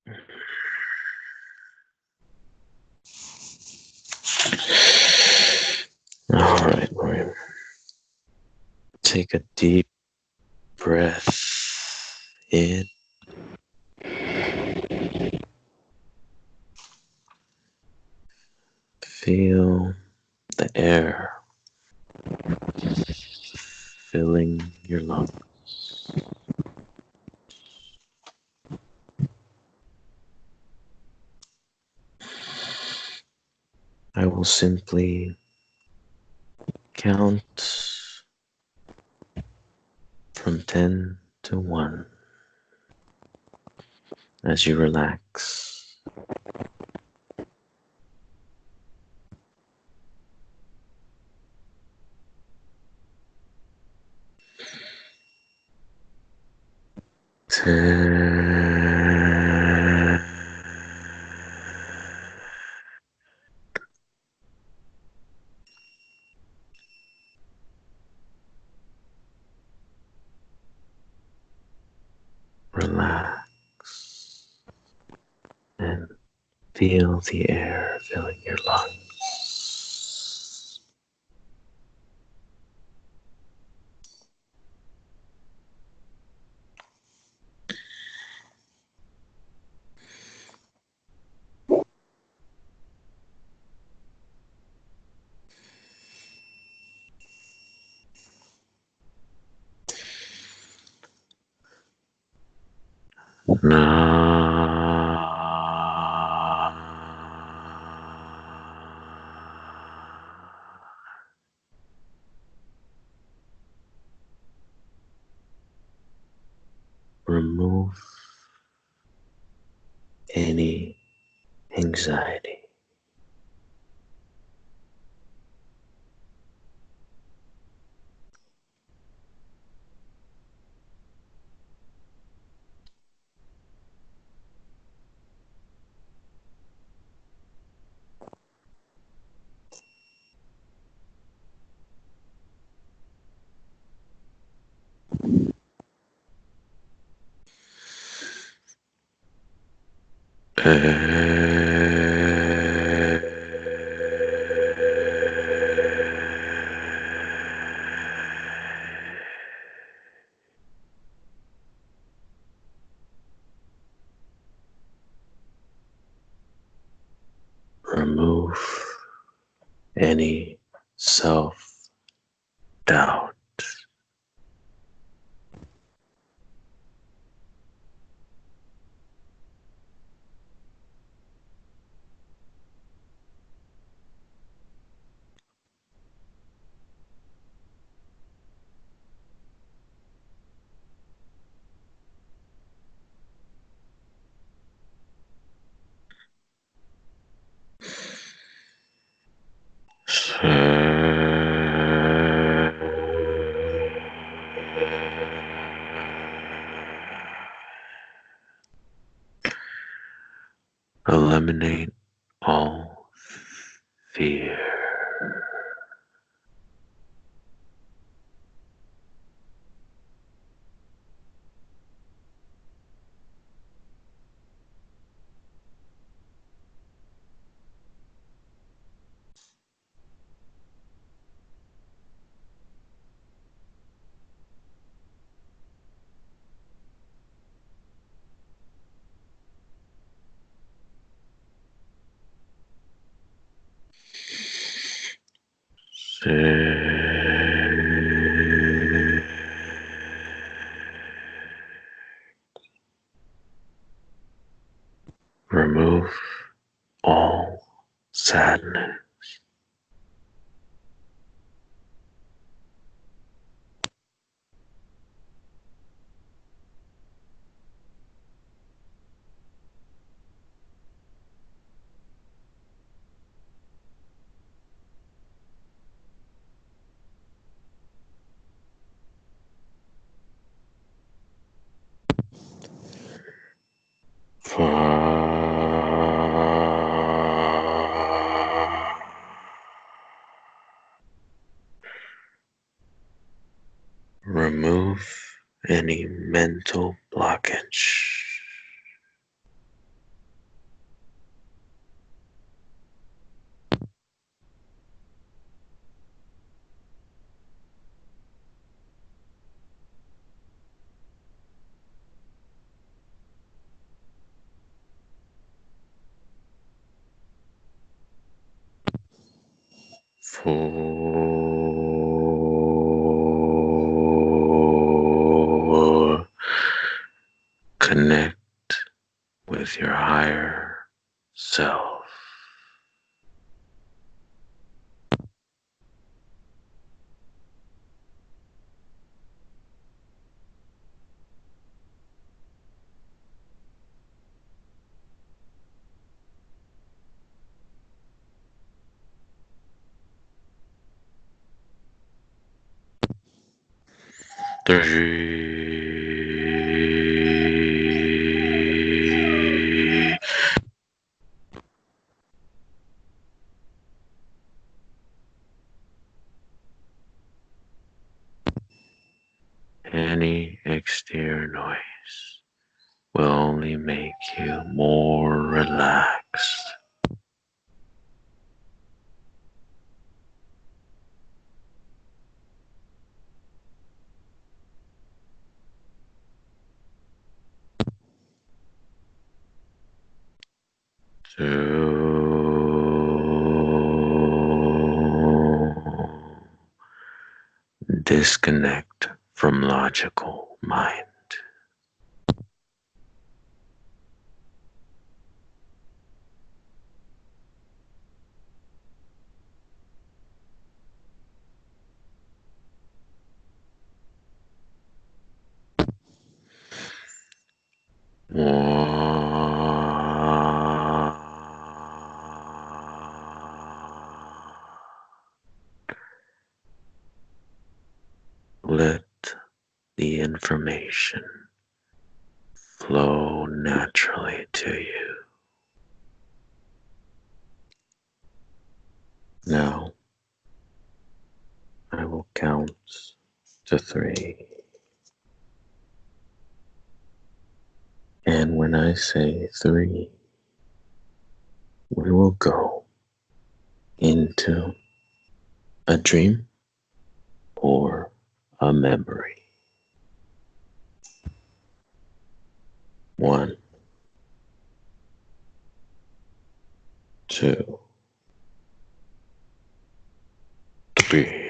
All right, William. Take a deep breath in. Feel the air filling your lungs. I will simply count from 10 to 1 as you relax. Ten. Relax and feel the air filling your lungs. Now remove any anxiety. Remove any self doubt. Eliminate all fear. Remove all sadness. Remove any mental blockage. 4. Connect with your higher self. 3. Any exterior noise will only make you more relaxed. 2. Disconnect from logical mind. 1. Let the information flow naturally to you. Now, I will count to 3. And when I say 3, we will go into a dream or a memory. 1, 2, 3.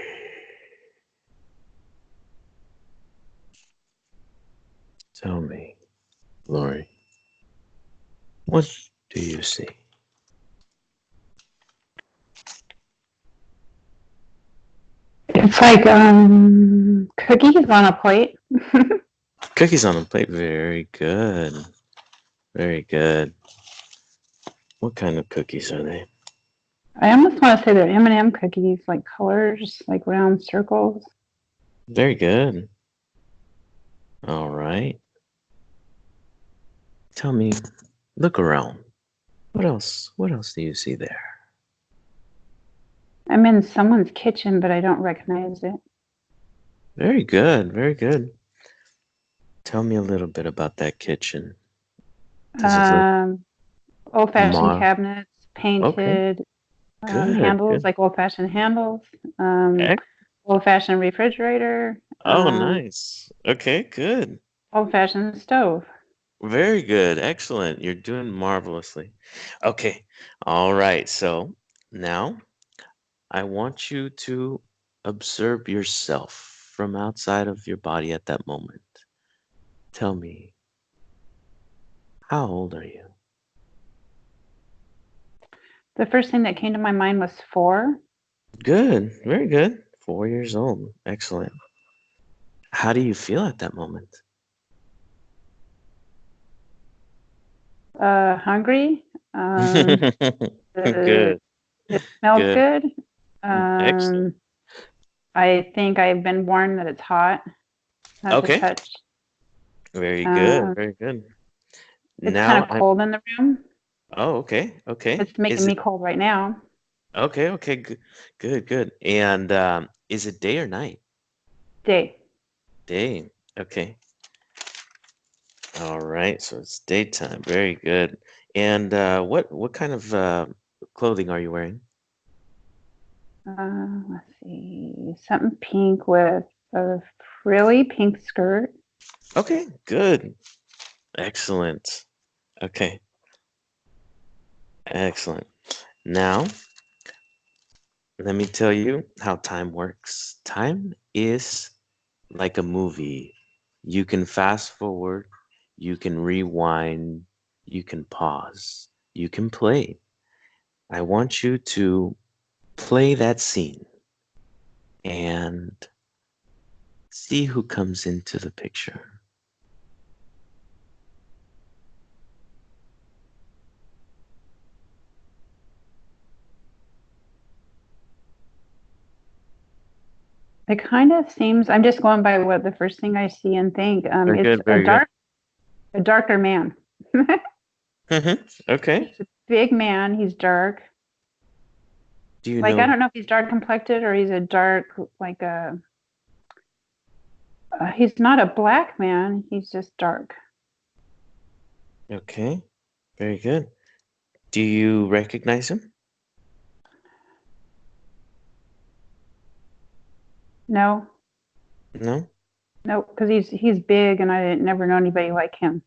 Tell me, Lori, what do you see? It's like cookies on a plate. Cookies on a plate. Very good. Very good. What kind of cookies are they? I almost want to say they're M&M cookies, like colors, like round circles. Very good. All right. Tell me, look around. What else? What else do you see there? I'm in someone's kitchen, but I don't recognize it. Very good. Very good. Tell me a little bit about that kitchen. Does it look Old-fashioned cabinets, okay? painted Good. handles, Good. like old-fashioned handles. Ec- Old-fashioned refrigerator. Oh, nice. Okay. Good. Old-fashioned stove. Very good. Excellent. You're doing marvelously. Okay. All right. So now I want you to observe yourself from outside of your body at that moment. Tell me, how old are you? The first thing that came to my mind was 4. Good. Very good. 4 years old. Excellent. How do you feel at that moment? Hungry. Good. It smells Good. good. Excellent. I think I've been warned that it's hot, not to Okay. touch. Very good. Uh, Very good. it's kind Now of cold in the room. oh, okay. Okay. It's making Is me it cold right now. okay? Okay. Good. Good. Good. And is it day or night? Day. Day. Okay. All right. So it's daytime. Very good. And what kind of clothing are you wearing? Let's see. Something pink with a frilly pink skirt. Okay. Good. Excellent. Okay. Excellent. Now, let me tell you how time works. Time is like a movie. You can fast forward, you can rewind, you can pause, you can play. I want you to play that scene and see who comes into the picture. It kind of seems, I'm just going by what the first thing I see and think. Very It's good, very good. a darker man. Okay. He's a big man. He's dark. Do you Like, I know? don't know if he's dark complected or he's a dark, like he's not a black man. He's just dark. Okay, very good. Do you recognize him? No, No? no, because he's big and I didn't never know anybody like him.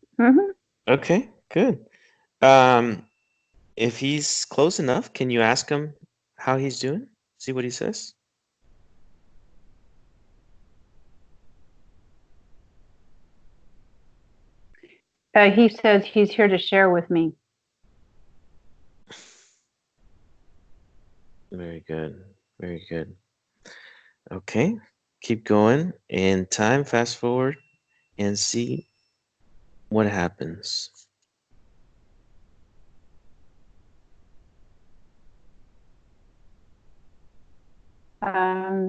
Okay, good. Um, if he's close enough, can you ask him how he's doing? See what he says? He says he's here to share with me. Very good. Very good. Okay, keep going. In time, fast forward and see what happens.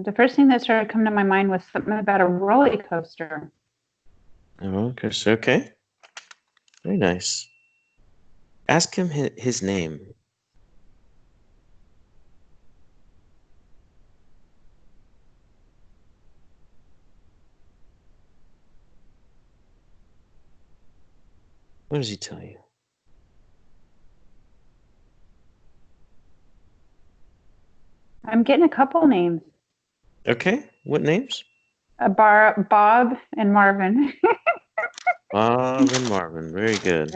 The first thing that started coming to my mind was something about a roller coaster. Oh, okay. Very nice. Ask him his name. What does he tell you? I'm getting a couple names. Okay, what names? Bob and Marvin. Bob and Marvin. Very good.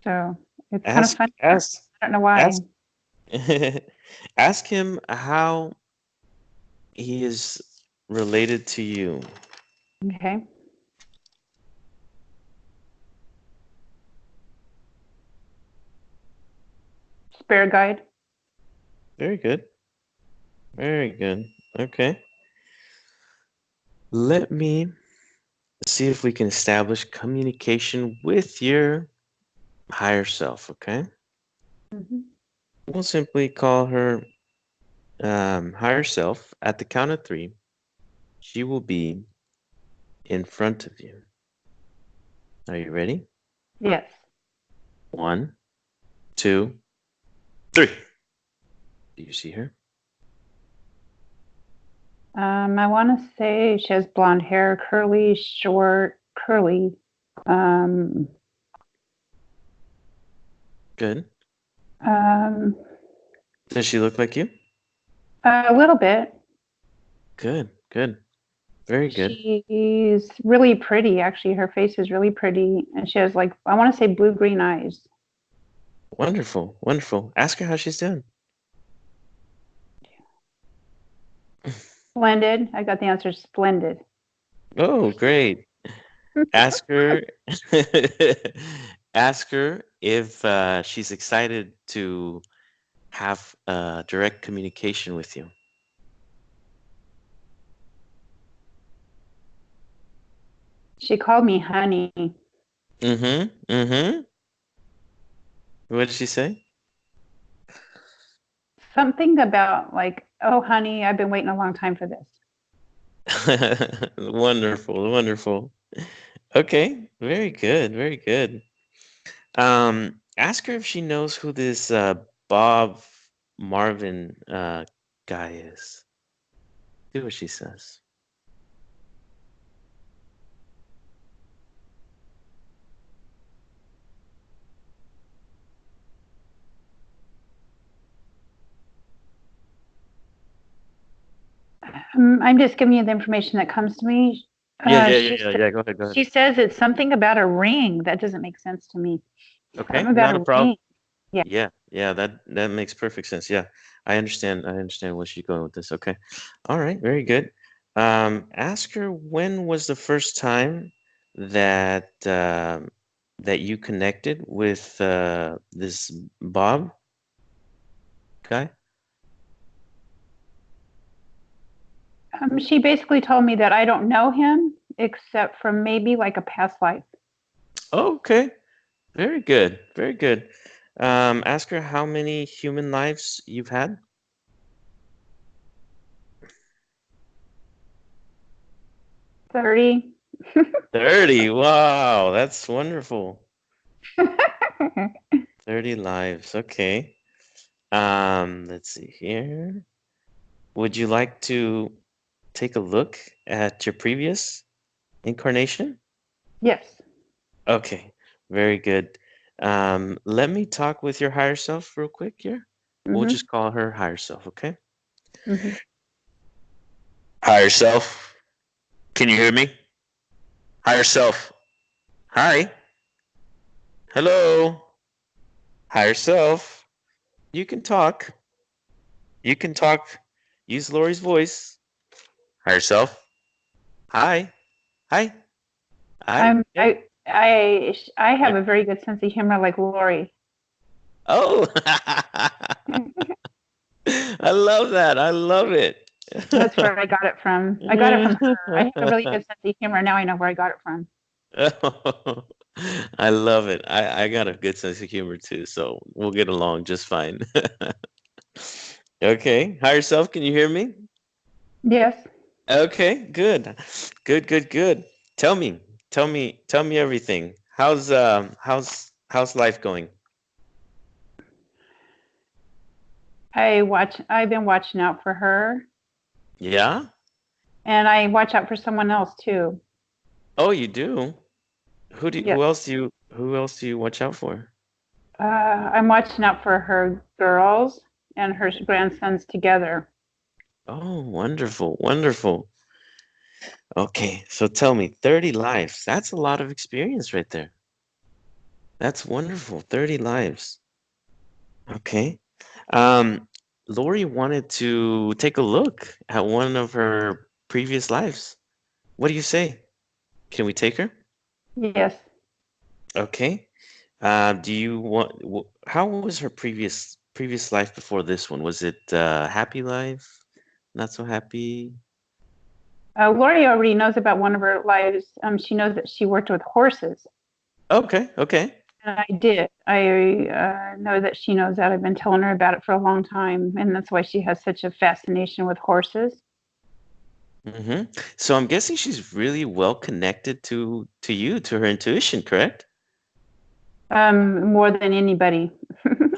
So it's kind of Ask, funny. ask, I don't know why. ask, ask him how he is related to you. Okay. Spare guide. Very good. Very good. Okay. Let me see if we can establish communication with your higher self, okay? Mhm. We'll simply call her higher self. At the count of three, she will be in front of you. Are you ready? Yes. 1, 2, 3. Do you see her? I want to say she has blonde hair, curly, short, curly. Um, Good. um, Does she look like you? a little bit. Good, good. Very good. She's really pretty, actually. Her face is really pretty. And she has, like, I want to say blue green eyes. Wonderful, wonderful. Ask her how she's doing. Splendid. I got the answer splendid. Oh, great. Ask her ask her if she's excited to have direct communication with you. She called me honey. Mm-hmm. Mm-hmm. What did she say? Something about, like, oh, honey, I've been waiting a long time for this. Wonderful, wonderful. Okay, very good, very good. Ask her if she knows who this Bob Marvin guy is. See what she says. I'm just giving you the information that comes to me. Yeah, yeah, yeah, She yeah, yeah. Go ahead, go ahead. she says it's something about a ring. That doesn't make sense to me. Something Okay, about not a a problem. ring. Yeah. Yeah, yeah, that makes perfect sense. Yeah, I understand where she's going with this. Okay. All right, very good. Ask her, when was the first time that that you connected with this Bob guy? She basically told me that I don't know him except from maybe like a past life. Oh, okay. Very good. Very good. Ask her how many human lives you've had. 30. 30. Wow, that's wonderful. 30 lives. Okay. Let's see here. Would you like to take a look at your previous incarnation? Yes. Okay, very good. Let me talk with your higher self real quick here. We'll Hmm. just call her higher self, okay? Hmm. Higher self, can you hear me? Higher self, hi, hello, higher self. You can talk. You can talk. Use Lori's voice. Higher self, hi, hi, hi. I'm Yeah. I have a very good sense of humor like Lori. Oh, I love that. I love it. That's where I got it from. I got it from her. I have a really good sense of humor. Now I know where I got it from. I love it. I got a good sense of humor too, so we'll get along just fine. Okay, higher self, can you hear me? Yes. Okay, good. Good, good, good. Tell me, tell me everything. How's life going? I've been watching out for her, Yeah? and I watch out for someone else too. Oh, you do? Yes. Who else do you watch out for? I'm watching out for her girls and her grandsons together. Oh, wonderful, wonderful. Okay, so tell me, 30 lives. That's a lot of experience right there. That's wonderful. 30 lives. Okay. Um, Lori wanted to take a look at one of her previous lives. What do you say? Can we take her? Yes. Okay. Do you want, how was her previous life before this one? Was it happy life? Not so happy? Lori already knows about one of her lives. She knows that she worked with horses, Okay, okay. and I did. I know that she knows that. I've been telling her about it for a long time, and that's why she has such a fascination with horses. Hmm. So I'm guessing she's really well connected to you, to her intuition, correct? More than anybody.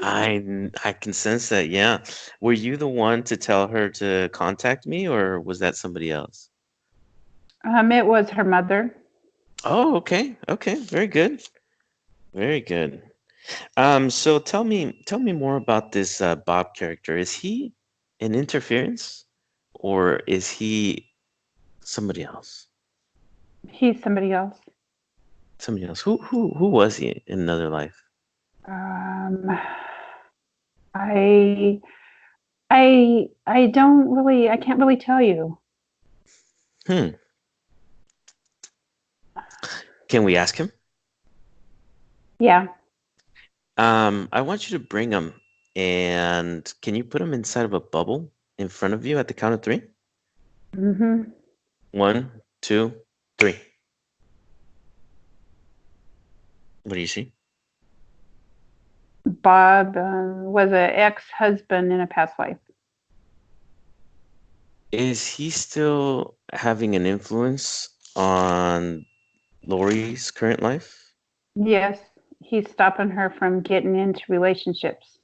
I can sense that, yeah. Were you the one to tell her to contact me, or was that somebody else? It was her mother. Oh, okay. Okay, very good. Very good. So tell me more about this Bob character. Is he an interference, or is he somebody else? He's somebody else. Somebody else. Who was he in another life? Um, I I don't really. I can't really tell you. Hmm. Can we ask him? Yeah. I want you to bring him, and can you put him inside of a bubble in front of you at the count of three? Hmm. One, two, three. What do you see? Bob was an ex-husband in a past life. Is he still having an influence on Lori's current life? Yes, he's stopping her from getting into relationships.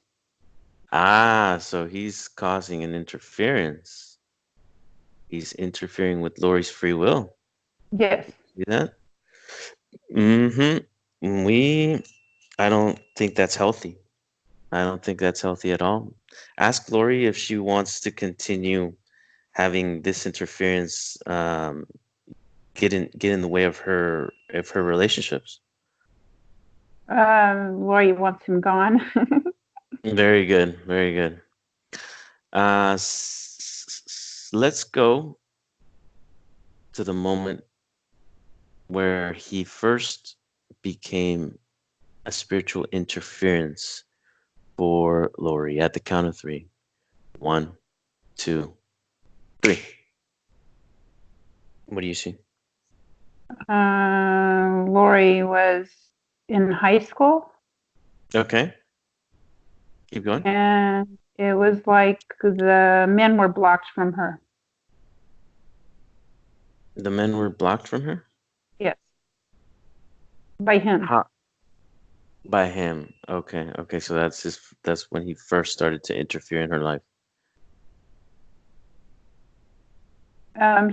Ah, so he's causing an interference. He's interfering with Lori's free will. Yes. See that? Mm-hmm. I don't think that's healthy. I don't think that's healthy at all. Ask Lori if she wants to continue having this interference get in the way of her relationships. Lori wants him gone. Very good. Very good. Let's go to the moment where he first became a spiritual interference for Lori at the count of three. One, two, three. What do you see? Lori was in high school, Okay, keep going. and it was like the men were blocked from her. The men were blocked from her? Yes, by him. How? By him. Okay, okay, so that's when he first started to interfere in her life.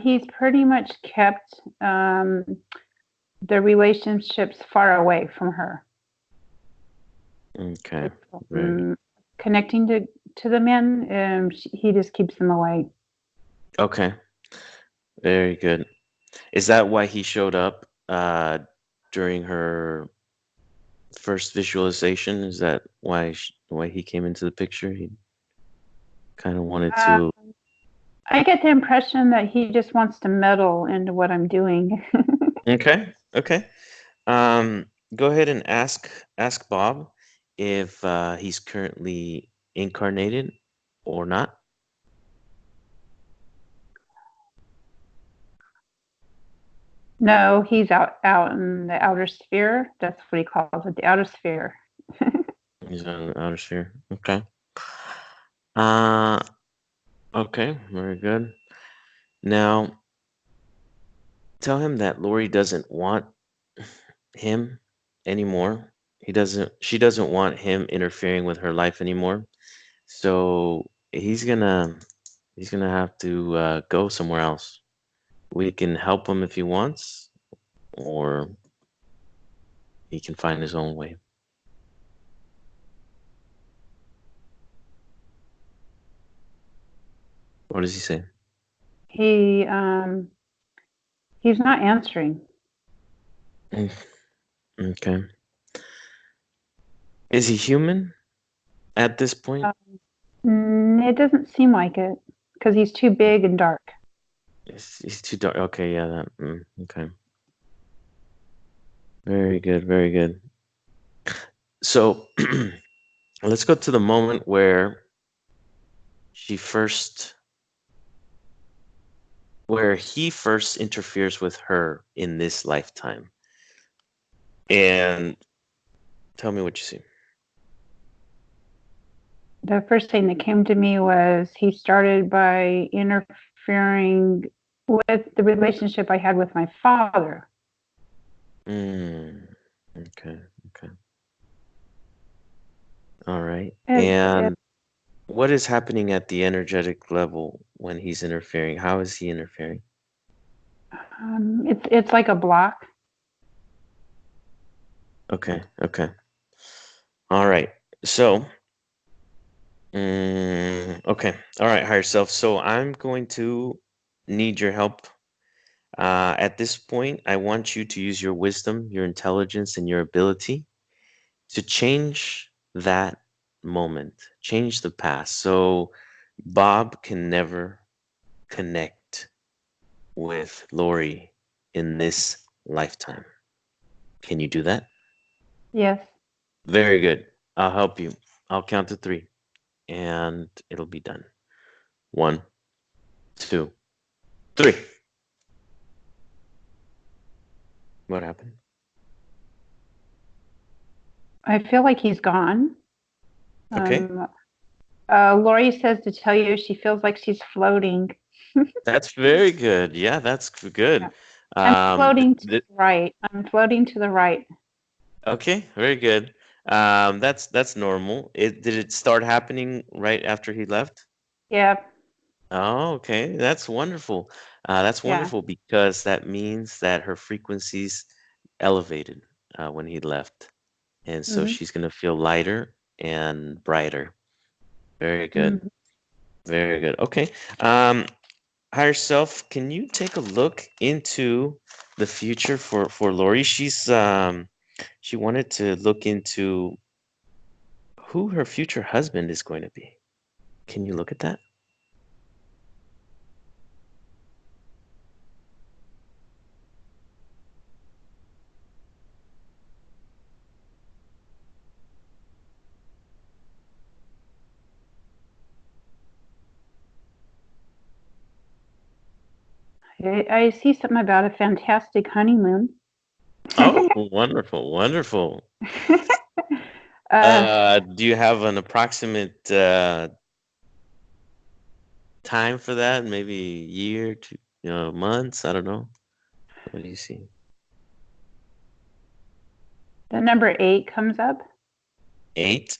He's pretty much kept the relationships far away from her. Okay, very good. Um, Connecting to the men, he just keeps them away. Okay, very good. Is that why he showed up during her first visualization? Is that why he came into the picture? He kind of wanted Uh, to. I get the impression that he just wants to meddle into what I'm doing. Okay, okay. Go ahead and ask Bob if he's currently incarnated or not. No, he's out in the outer sphere. That's what he calls it, the outer sphere. He's on the outer sphere. Okay. Uh, okay, very good. Now, tell him that Lori doesn't want him anymore. She doesn't want him interfering with her life anymore. So he's gonna have to go somewhere else. We can help him if he wants, or he can find his own way. What does he say? He he's not answering. Mm, okay. Is he human at this point? It doesn't seem like it because he's too big and dark. He's too dark. Okay, yeah, okay. Very good, very good. So let's go to the moment she first where he first interferes with her in this lifetime. And tell me what you see. The first thing that came to me was he started by interfering with the relationship I had with my father. Okay, okay. All right. It, it, And what is happening at the energetic level when he's interfering? How is he interfering? it's like a block. Okay, okay. All right. So, okay. All right, higher self. So I'm going to need your help. At this point, I want you to use your wisdom, your intelligence, and your ability to change that moment, change the past. So Bob can never connect with Lori in this lifetime. Can you do that? Yes. Very good. I'll help you. I'll count to three and it'll be done. One, two, three. What happened? I feel like he's gone. Okay. Um, Lori says to tell you she feels like she's floating. That's very good. Yeah, that's good. Yeah. I'm floating to Th the right. I'm floating to the right. Okay, very good. That's normal. Did it start happening right after he left? Yeah. Oh, okay. That's wonderful. That's Yeah. wonderful because that means that her frequencies elevated when he left. And so Hmm. she's gonna feel lighter and brighter. Very good. Hmm. Very good. Okay. Um, Higher self, can you take a look into the future for Lori? She wanted to look into who her future husband is going to be. Can you look at that? I see something about a fantastic honeymoon. Oh, wonderful, wonderful. uh, Do you have an approximate time for that? Maybe a year, two, months? I don't know. What do you see? the number 8 comes up. 8?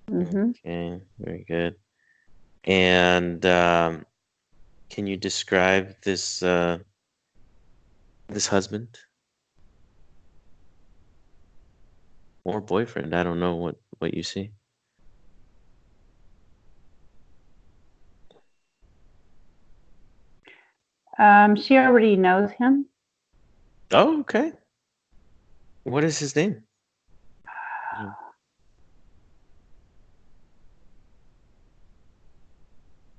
Hmm. Okay, very good. And can you describe this this husband or boyfriend? I don't know what you see. She already knows him. Oh, okay. What is his name? Mm,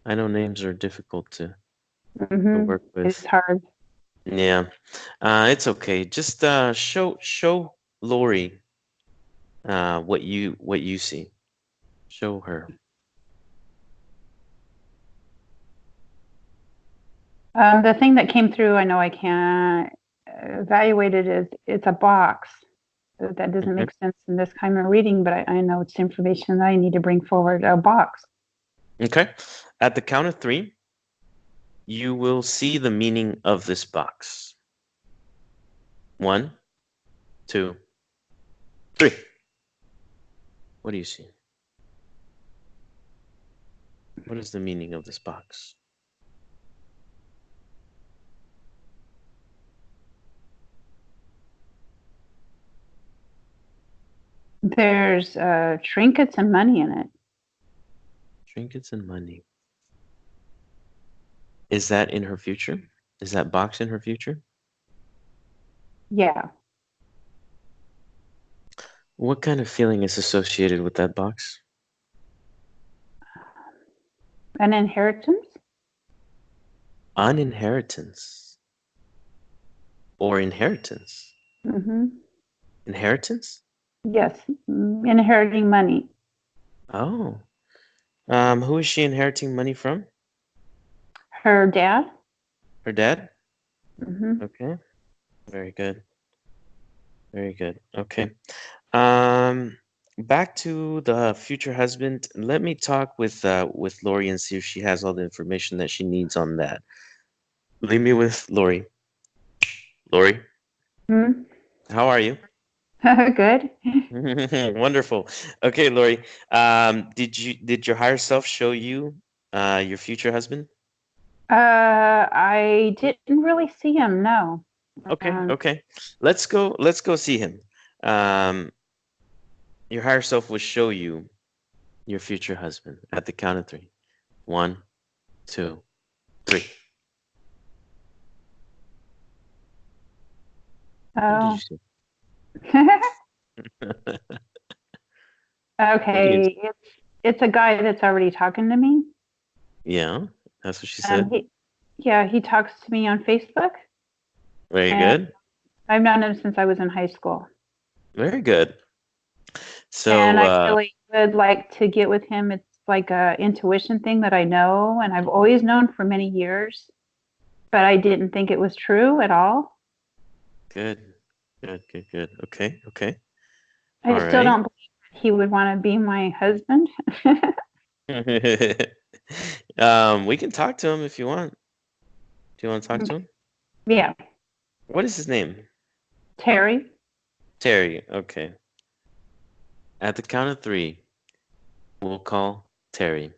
I know names are difficult to Hmm. work It's with. hard. Yeah, it's okay. Just show Lori what you see. Show her. The thing that came through, I know I can't evaluate it, is it's a box. That doesn't Okay. make sense in this kind of reading, but I know it's information that I need to bring forward. A box. Okay. At the count of 3, you will see the meaning of this box. 1, 2, 3. What do you see? What is the meaning of this box? There's trinkets and money in it. Trinkets and money. Is that in her future? Is that box in her future? Yeah. What kind of feeling is associated with that box? An inheritance? Uninheritance or inheritance? Hmm. Inheritance? Yes. Inheriting money. Oh. Who is she inheriting money from? Her dad? Her dad? Hmm. Okay. Very good. Very good. Okay. Um, Back to the future husband. Let me talk with Lori and see if she has all the information that she needs on that. Leave me with Lori. Lori, Hmm. how are you? Good. Wonderful. Okay, Lori. Did your higher self show you your future husband? I didn't really see him, no. Okay, Um, okay. Let's go see him. Um, your higher self will show you your future husband at the count of 3. 1, 2, 3. What did you oh. see? What do you Okay. It's a guy that's already talking to me. Yeah, that's what she said. He talks to me on Facebook, Very and good. I've known him since I was in high school. Very good. And So, I really would like to get with him. It's like a intuition thing that I know, and I've always known for many years, but I didn't think it was true at all. good. Good, good, good. Okay, okay. I All still right. don't believe he would want to be my husband. We can talk to him if you want. Do you want to talk to him? Yeah, What is his name? Terry. Terry. Okay. At the count of 3, we'll call Terry.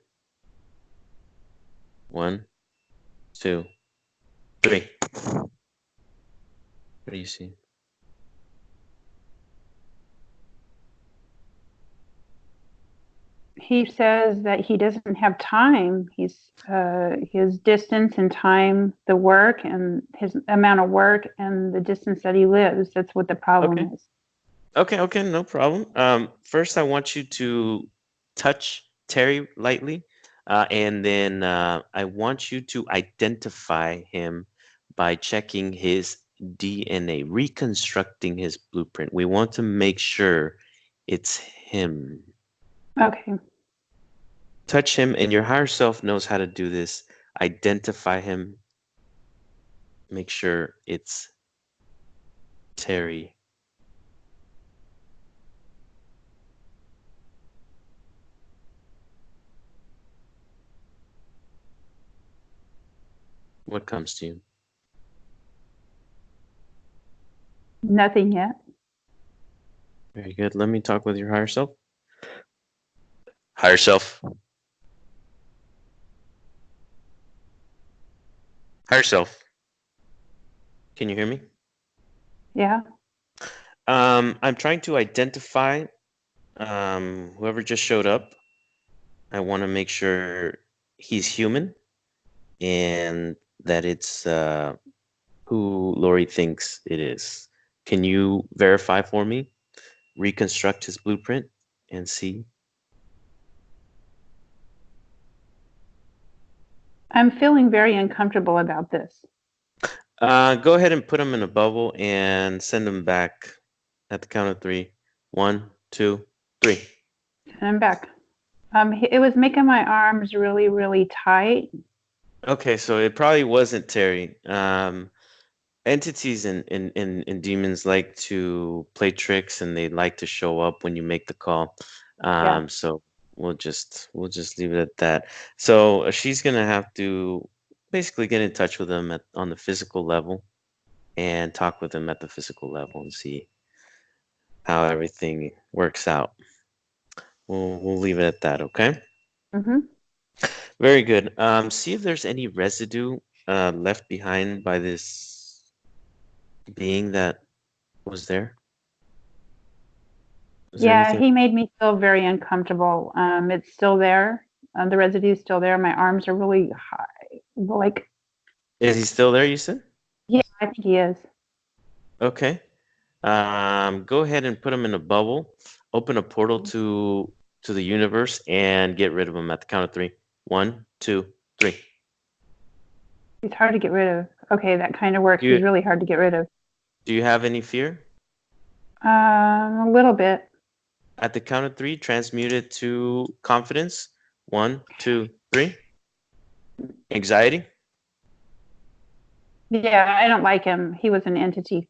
1, 2, 3. What do you see? He says that he doesn't have time. His distance and time, the work and his amount of work and the distance that he lives. That's what the Okay. problem is. Okay, okay, no problem. First, I want you to touch Terry lightly, and then I want you to identify him by checking his DNA, reconstructing his blueprint. We want to make sure it's him. Okay. Touch him, and your higher self knows how to do this. Identify him, make sure it's Terry. What comes to you? Nothing yet. Very good. Let me talk with your higher self. Higher self. Higher self. Can you hear me? Yeah. I'm trying to identify whoever just showed up. I want to make sure he's human and that it's who Lori thinks it is. Can you verify for me? Reconstruct his blueprint and see. I'm feeling very uncomfortable about this. Go ahead and put him in a bubble and send him back at the count of three. One, two, three. And I'm back. It was making my arms really, really tight. Okay, so it probably wasn't Terry. Entities and demons like to play tricks and they like to show up when you make the call. Yeah. So we'll just leave it at that. So she's gonna have to basically get in touch with him on the physical level and talk with him at the physical level and see how everything works out. We'll leave it at that, okay? Mm-hmm. Very good. See if there's any residue left behind by this being that was there. Is there Yeah, anything? he made me feel very uncomfortable. It's still there. The residue's still there. My arms are really high. Like, Is he still there, you said? yeah, I think he is. Okay. Go ahead and put him in a bubble. Open a portal to the universe and get rid of him at the count of three. One, two, three. He's hard to get rid of. Okay, that kind of works. Do you He's really hard to get rid of. do you have any fear? A little bit. At the count of three, transmute it to confidence. One, two, three. Anxiety? Yeah, I don't like him. He was an entity.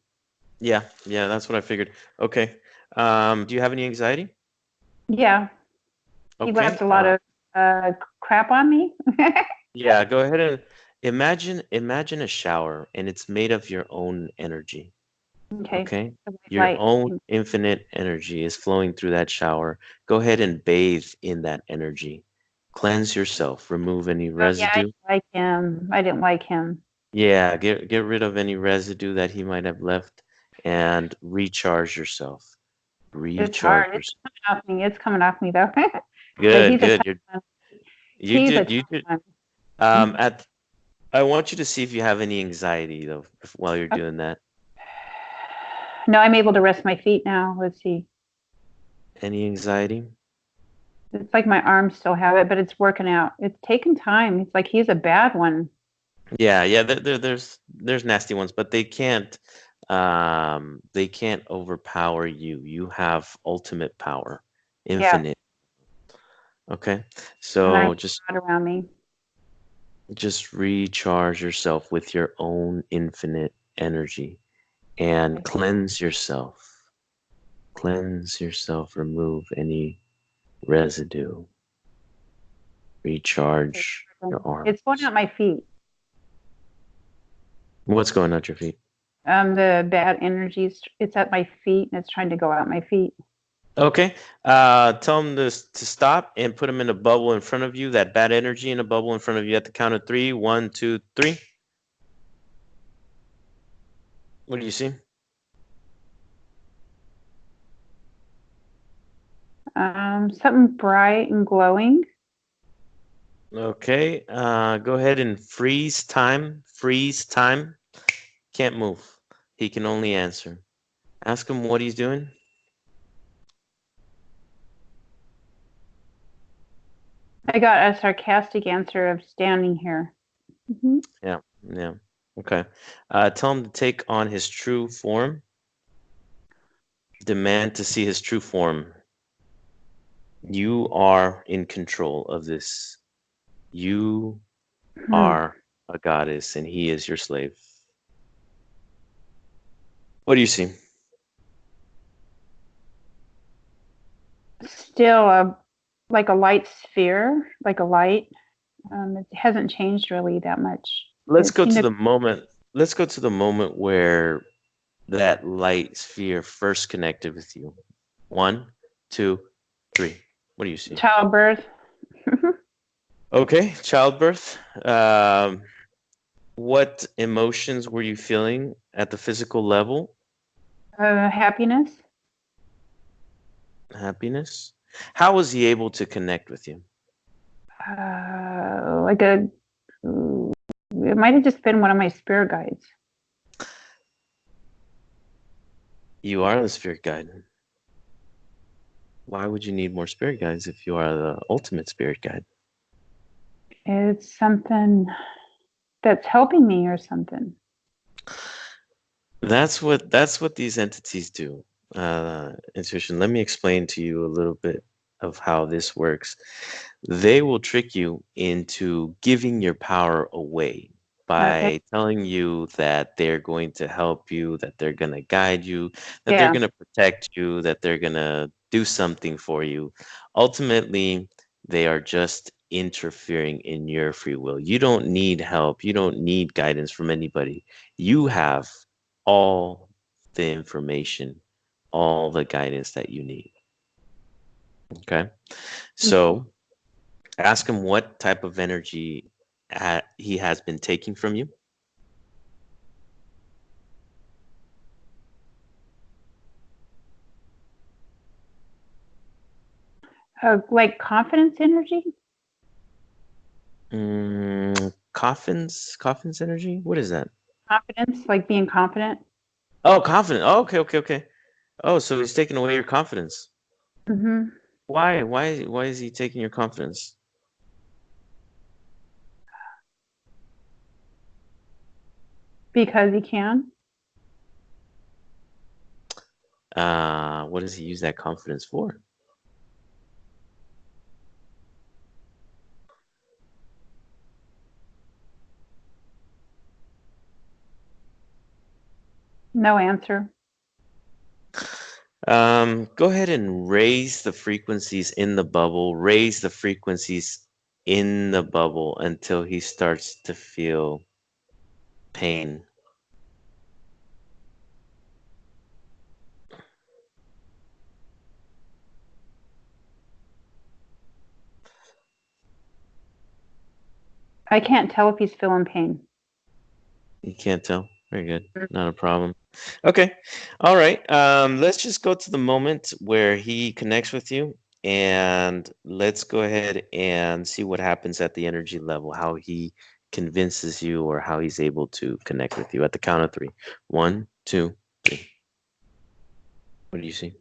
Yeah, yeah, that's what I figured. Okay. Do you have any anxiety? Yeah, he left Okay. a lot of crap on me. Yeah, go ahead and imagine a shower and it's made of your own energy. Okay, Okay? the white Your light. own infinite energy is flowing through that shower. Go ahead and bathe in that energy. Cleanse yourself, remove any Oh yeah, I residue. didn't like him. I didn't like him. Yeah, get rid of any residue that he might have left and recharge yourself. It's Recharge hard. It's yourself. coming off me. It's coming off me though. But Good, he's a good. tough You're one. you He's a did tough you did one. at I want you to see if you have any anxiety though while you're Okay. doing that. No, I'm able to rest my feet now. Let's see. Any anxiety? It's like my arms still have it, but it's working out. It's taken time. It's like he's a bad one. Yeah, yeah, there's nasty ones, but they can't overpower you. You have ultimate power, Yeah, infinite. Okay? and I So have just God around me. just recharge yourself with your own infinite energy and cleanse yourself. Cleanse yourself, remove any residue. Recharge your It's going arms. out my feet. What's going on your feet? The bad energies. It's at my feet, and it's trying to go out my feet. Okay. Tell them to stop and put them in a bubble in front of you. That bad energy in a bubble in front of you at the count of three. One, two, three. What do you see? Something bright and glowing. Okay. Go ahead and freeze time. Freeze time. Can't move. He can only answer. Ask him what he's doing. I got a sarcastic answer of standing here. Mhm. Yeah, yeah. Okay. Tell him to take on his true form. Demand to see his true form. You are in control of this. You Hmm. are a goddess, and he is your slave. What do you see? Still like a light sphere, like a light. It hasn't changed really that much. Let's It go seemed to to, the moment. Let's go to the moment where that light sphere first connected with you. One, two, three. What do you see? childbirth. Okay, childbirth. What emotions were you feeling at the physical level? Happiness. Happiness. How was he able to connect with you? Like a, it might have just been one of my spirit guides. You are the spirit guide. Why would you need more spirit guides if you are the ultimate spirit guide? It's something that's helping me or something. That's what these entities do. Intuition. Let me explain to you a little bit of how this works. They will trick you into giving your power away Okay. by telling you that they're going to help you, that they're going to guide you, that they're Yeah. going to protect you, that they're going to do something for you. Ultimately, they are just interfering in your free will. You don't need help. You don't need guidance from anybody. You have all the information, all the guidance that you need. Okay. Mhm. So ask him what type of energy he has been taking from you. Like confidence energy. Coffins energy. What is that? Confidence, like being confident. Oh, confident. Oh, okay, okay, okay. Oh, so he's taking away your confidence. Hmm. Why? Why is he taking your confidence? Because he can. What does he use that confidence for? No answer. Go ahead and raise the frequencies in the bubble. Raise the frequencies in the bubble until he starts to feel pain. I can't tell if he's feeling pain. You can't tell. Very good. Not a problem. Okay. All right. Let's just go to the moment where he connects with you, and let's go ahead and see what happens at the energy level, how he convinces you or how he's able to connect with you at the count of three. One, two, three. What do you see?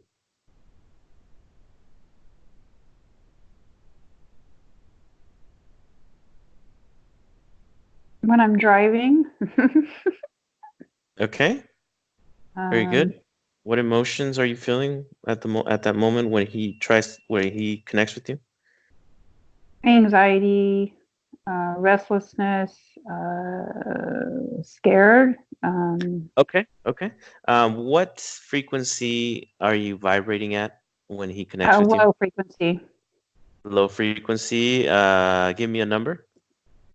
When I'm driving, Okay. Very um, good. What emotions are you feeling at at that moment when he connects with you? anxiety, restlessness, scared, Okay, okay. What frequency are you vibrating at when he connects with you? low frequency. Low frequency. Give me a number.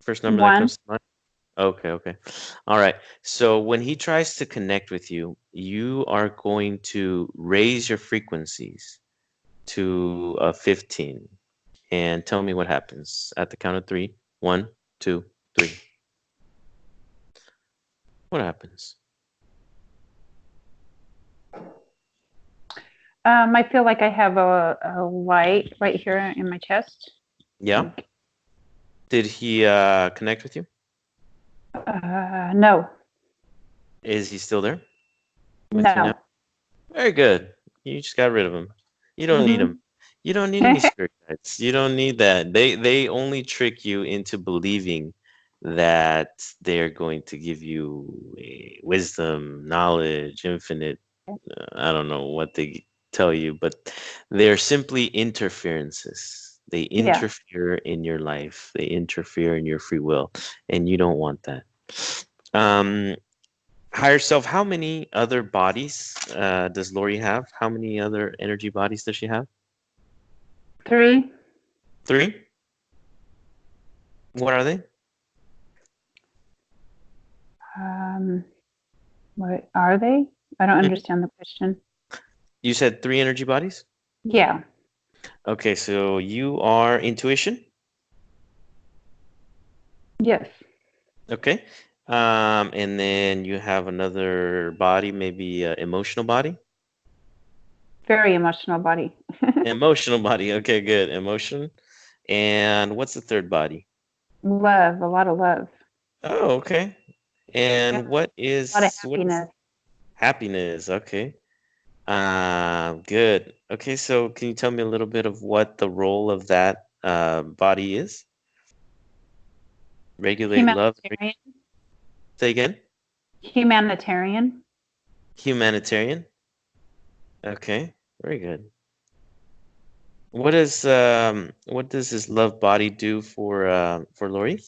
First number that One. comes to mind. Okay, okay. All right. So when he tries to connect with you, you are going to raise your frequencies to 15 and tell me what happens at the count of three. One, two, three. What happens? I feel like I have a light right here in my chest. Yeah. Like, Did he connect with you? no, Is he still there with you now? no. Very good. You just got rid of him. You don't need Hmm. him. You don't need any spirit guides. You don't need that. They only trick you into believing that they're going to give you wisdom, knowledge, infinite. I don't know what they tell you, but they're simply interferences. They Yeah. interfere in your life. They interfere in your free will, and you don't want that. Um, Higher self, how many other bodies does Lori have? How many other energy bodies does she have? 3. Three? What are they? Um, what are they? I don't Mhm. understand the question. You said three energy bodies? Yeah. Okay, so you are intuition. Yes. Okay. And then you have another body, maybe emotional body. Very emotional body. Emotional body. Okay, good. Emotion. And what's the third body? Love, a lot of love. Oh, okay. Yeah, And a lot of what is happiness. happiness? Okay. Good. Okay, so can you tell me a little bit of what the role of that body is? Regulate love. Humanitarian. Say again. Humanitarian. Humanitarian. Okay, very good. What does this love body do for Lori?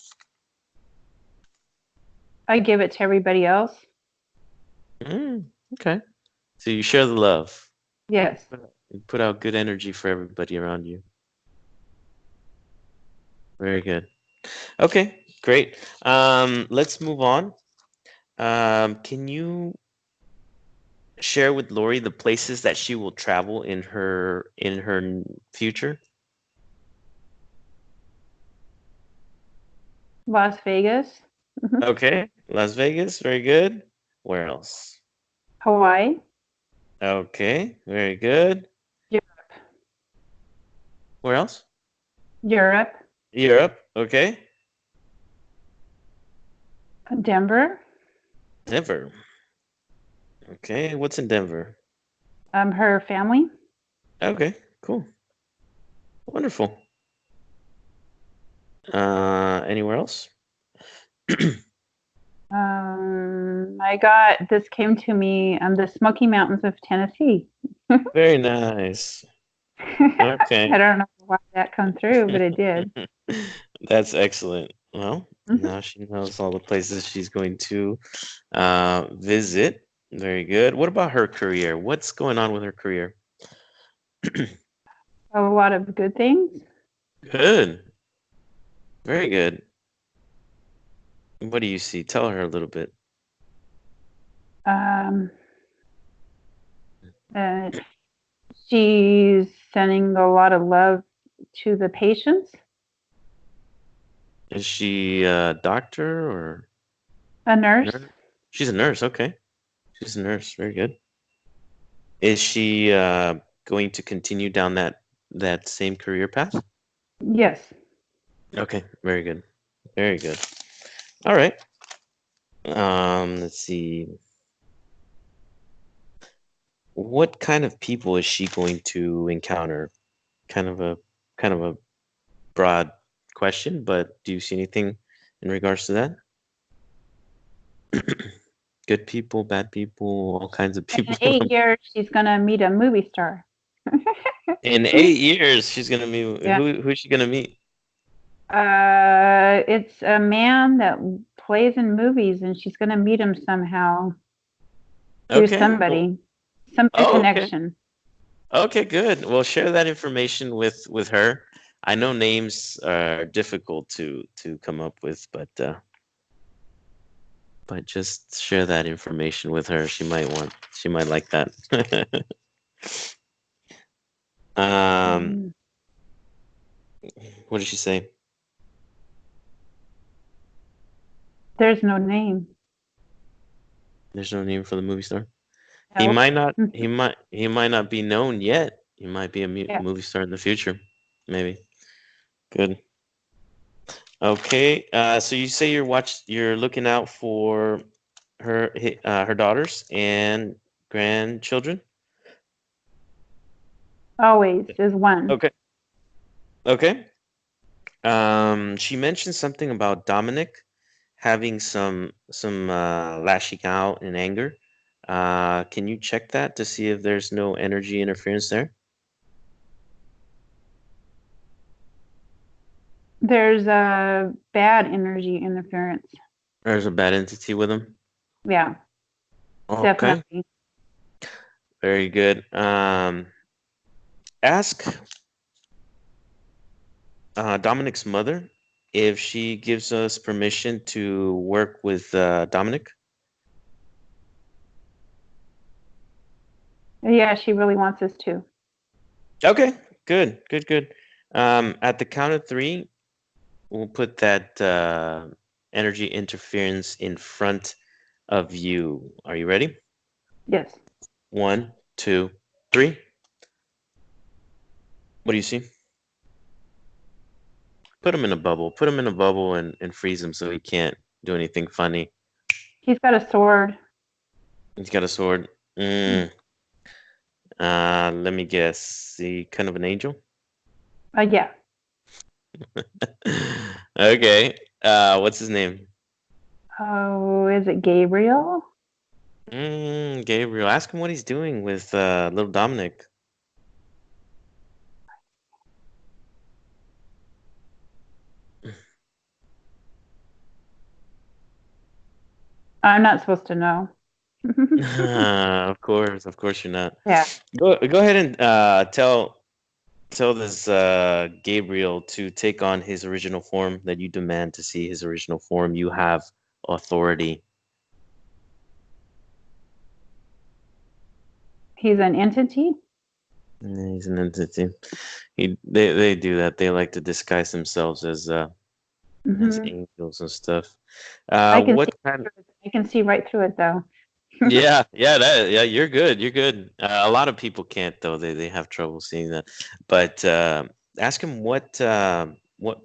I give it to everybody else. Okay. So you share the love. Yes. You put out good energy for everybody around you. Very good. Okay, great. Let's move on. Can you share with Lori the places that she will travel in her future? Las Vegas. Okay, Las Vegas, very good. Where else? Hawaii. Okay, very good. Eu- Where else? Europe. Europe, okay. Denver. Denver. Okay, what's in Denver? Her family. Okay, cool. Wonderful. Anywhere else? I got this came to me the Smoky Mountains of Tennessee. Very nice. I Okay. don't know why that come through, but it did. That's excellent. Well, Mhm. now she knows all the places she's going to visit. Very good. What about her career? What's going on with her career? A lot of good things. Good. Very good. What do you see? Tell her a little bit. Um, uh, she's sending a lot of love to the patients. Is she a doctor or A nurse. nurse? She's a nurse. Okay. She's a nurse. Very good. Is she going to continue down that same career path? Yes. Okay. Very good. Very good. All right. Let's see. What kind of people is she going to encounter? Kind of a kind of a broad question, but do you see anything in regards to that? Good people, bad people, all kinds of In people. 8 years, she's gonna meet a movie star. In 8 years, she's gonna meet Yeah. who's she gonna meet? It's a man that plays in movies, and she's gonna meet him somehow through Okay. Well, somebody, some a oh, okay. connection. Okay, good. Well, share that information with her. I know names are difficult to come up with, but just share that information with her. She might like that. um, Mm, what did she say? there's no name. There's no name for the movie star. No. He might not be known yet. He might be a Yeah. movie star in the future. Maybe. Good. Okay. So you say you're looking out for her daughters and grandchildren. Always is one. Okay. Okay. She mentioned something about Dominic having some lashing out in anger. Can you check that to see if there's no energy interference there? There's a bad energy interference. There's a bad entity with him. Yeah, Okay, definitely. very good. Ask Dominic's mother if she gives us permission to work with Dominic. Yeah, she really wants us to. Okay, good, good, good. At the count of three, we'll put that energy interference in front of you. Are you ready? Yes. One, two, three. What do you see? Put him in a bubble. Put him in a bubble and freeze him so he can't do anything funny. He's got a sword. He's got a sword. Mm, let me guess. See, kind of an angel? Yeah. Okay. What's his name? Oh, is it Gabriel? Gabriel. Ask him what he's doing with little Dominic. I'm not supposed to know. Of course you're not. Yeah. Go ahead and tell this Gabriel to take on his original form that you demand to see his original form. You have authority. He's an entity. Yeah, he's an entity. They do that. They like to disguise themselves as Hmm. angels and stuff. I can see. What kind? I can see right through it though. Yeah, you're good. You're good. A lot of people can't though. They have trouble seeing that. But ask him what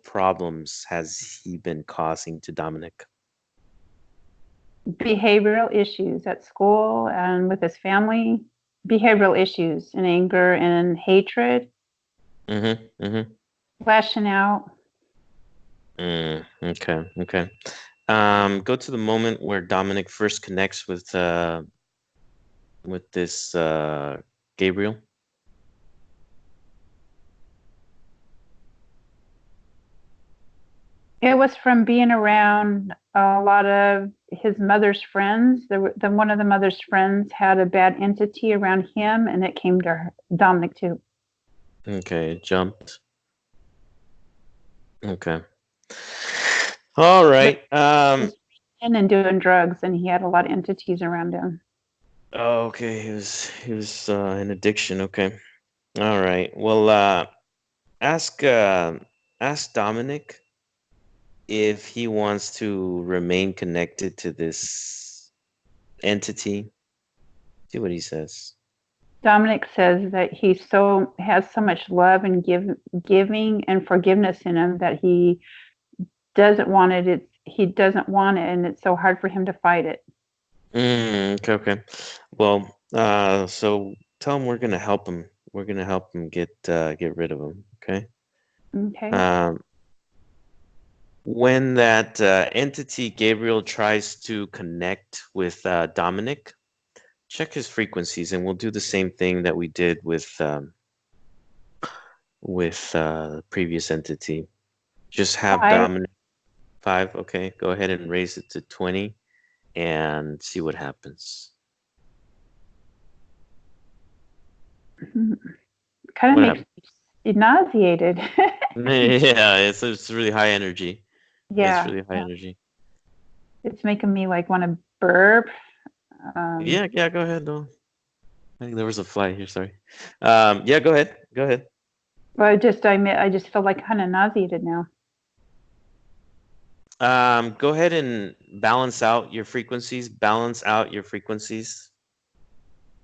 problems has he been causing to Dominic? Behavioral issues at school and with his family. Behavioral issues and anger and hatred, Mm-hmm. Mm-hmm. lashing out. Okay. Okay. Go to the moment where Dominic first connects with this Gabriel. It was from being around a lot of his mother's friends. Then one of the mother's friends had a bad entity around him, and it came to Dominic too. Okay, it jumped. Okay. All But right. he was drinking and doing drugs, and he had a lot of entities around him. Okay, he was in addiction. Okay. All right. Well, ask ask Dominic if he wants to remain connected to this entity. See what he says. Dominic says that he so has so much love and giving and forgiveness in him that he doesn't want it. He doesn't want it, and it's so hard for him to fight it. Okay, okay. Well, so tell him we're gonna help him. We're gonna help him get rid of him. Okay. Okay. Um, when that entity Gabriel tries to connect with Dominic, check his frequencies, and we'll do the same thing that we did with the previous entity. Just have 5. Dominic 5. Okay, go ahead and raise it to 20 and see what happens. Kind of What makes happened? me nauseated. Yeah, it's really high energy. It's Yeah, really high energy. it's making me like want to burp. Yeah, go ahead. No, I think there was a fly here. Sorry. Yeah, go ahead. Go ahead. But I just feel like kind of nauseated now. Go ahead and balance out your frequencies. Balance out your frequencies.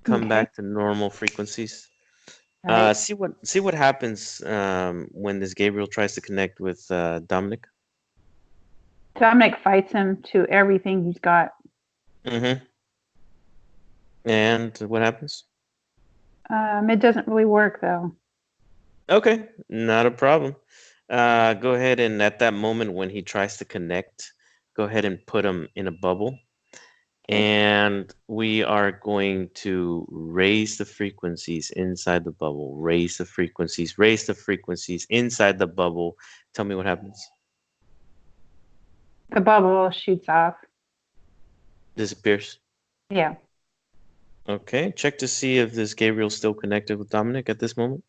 Come Okay. back to normal frequencies. All right. See what happens when this Gabriel tries to connect with Dominic. Dominic fights him to everything he's got. Mm-hmm. And what happens? It doesn't really work though. Okay, not a problem. Go ahead and at that moment when he tries to connect, go ahead and put him in a bubble. Okay. And we are going to raise the frequencies inside the bubble. Raise the frequencies inside the bubble. Tell me what happens. The bubble shoots off. Disappears. Yeah. Okay, check to see if this Gabriel's still connected with Dominic at this moment.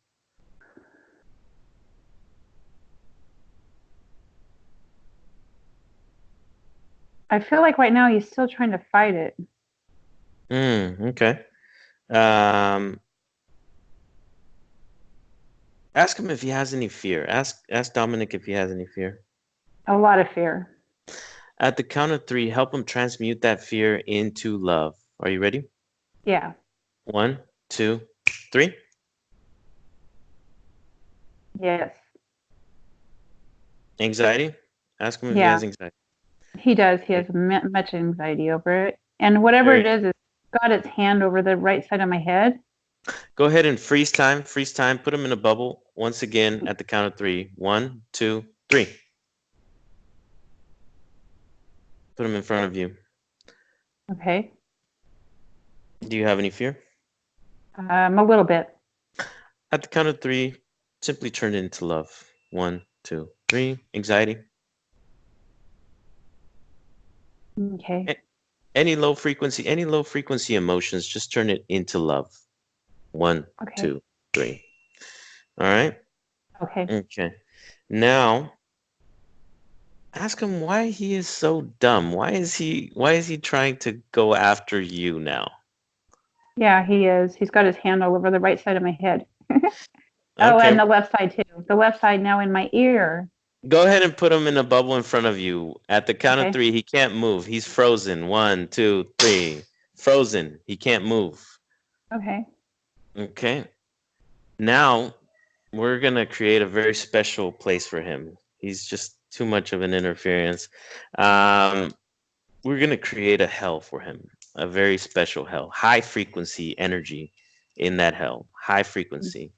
I feel like right now he's still trying to fight it. Okay. Um, ask him if he has any fear. Ask Dominic if he has any fear. A lot of fear. At the count of 3, help him transmute that fear into love. Are you ready? Yeah. 1, 2, 3. Yes. Anxiety. Ask him if he Yeah. has anxiety. He does. He Okay. has much anxiety over it. And whatever Very. it is, it's got its hand over the right side of my head. Go ahead and freeze time. Freeze time. Put him in a bubble once again at the count of 3. 1, 2, 3. Put him in front of you. Okay. Do you have any fear? A little bit. At the count of 3, simply turn it into love. 1, 2, 3. Anxiety. Okay. Any low frequency emotions, just turn it into love. 1, Okay. 2, 3. All right. Okay. Okay. Now, ask him why he is so dumb. Why is he trying to go after you now? Yeah, he is. He's got his hand all over the right side of my head. Oh, and Okay. the left side too. The left side now in my ear. Go ahead and put him in a bubble in front of you. At the count of Okay. 3, he can't move. He's frozen. 1, 2, 3. Frozen. He can't move. Okay. Okay. Now we're gonna create a very special place for him. He's just too much of an interference. Um, we're gonna create a hell for him, a very special hell, high frequency energy in that hell, high frequency.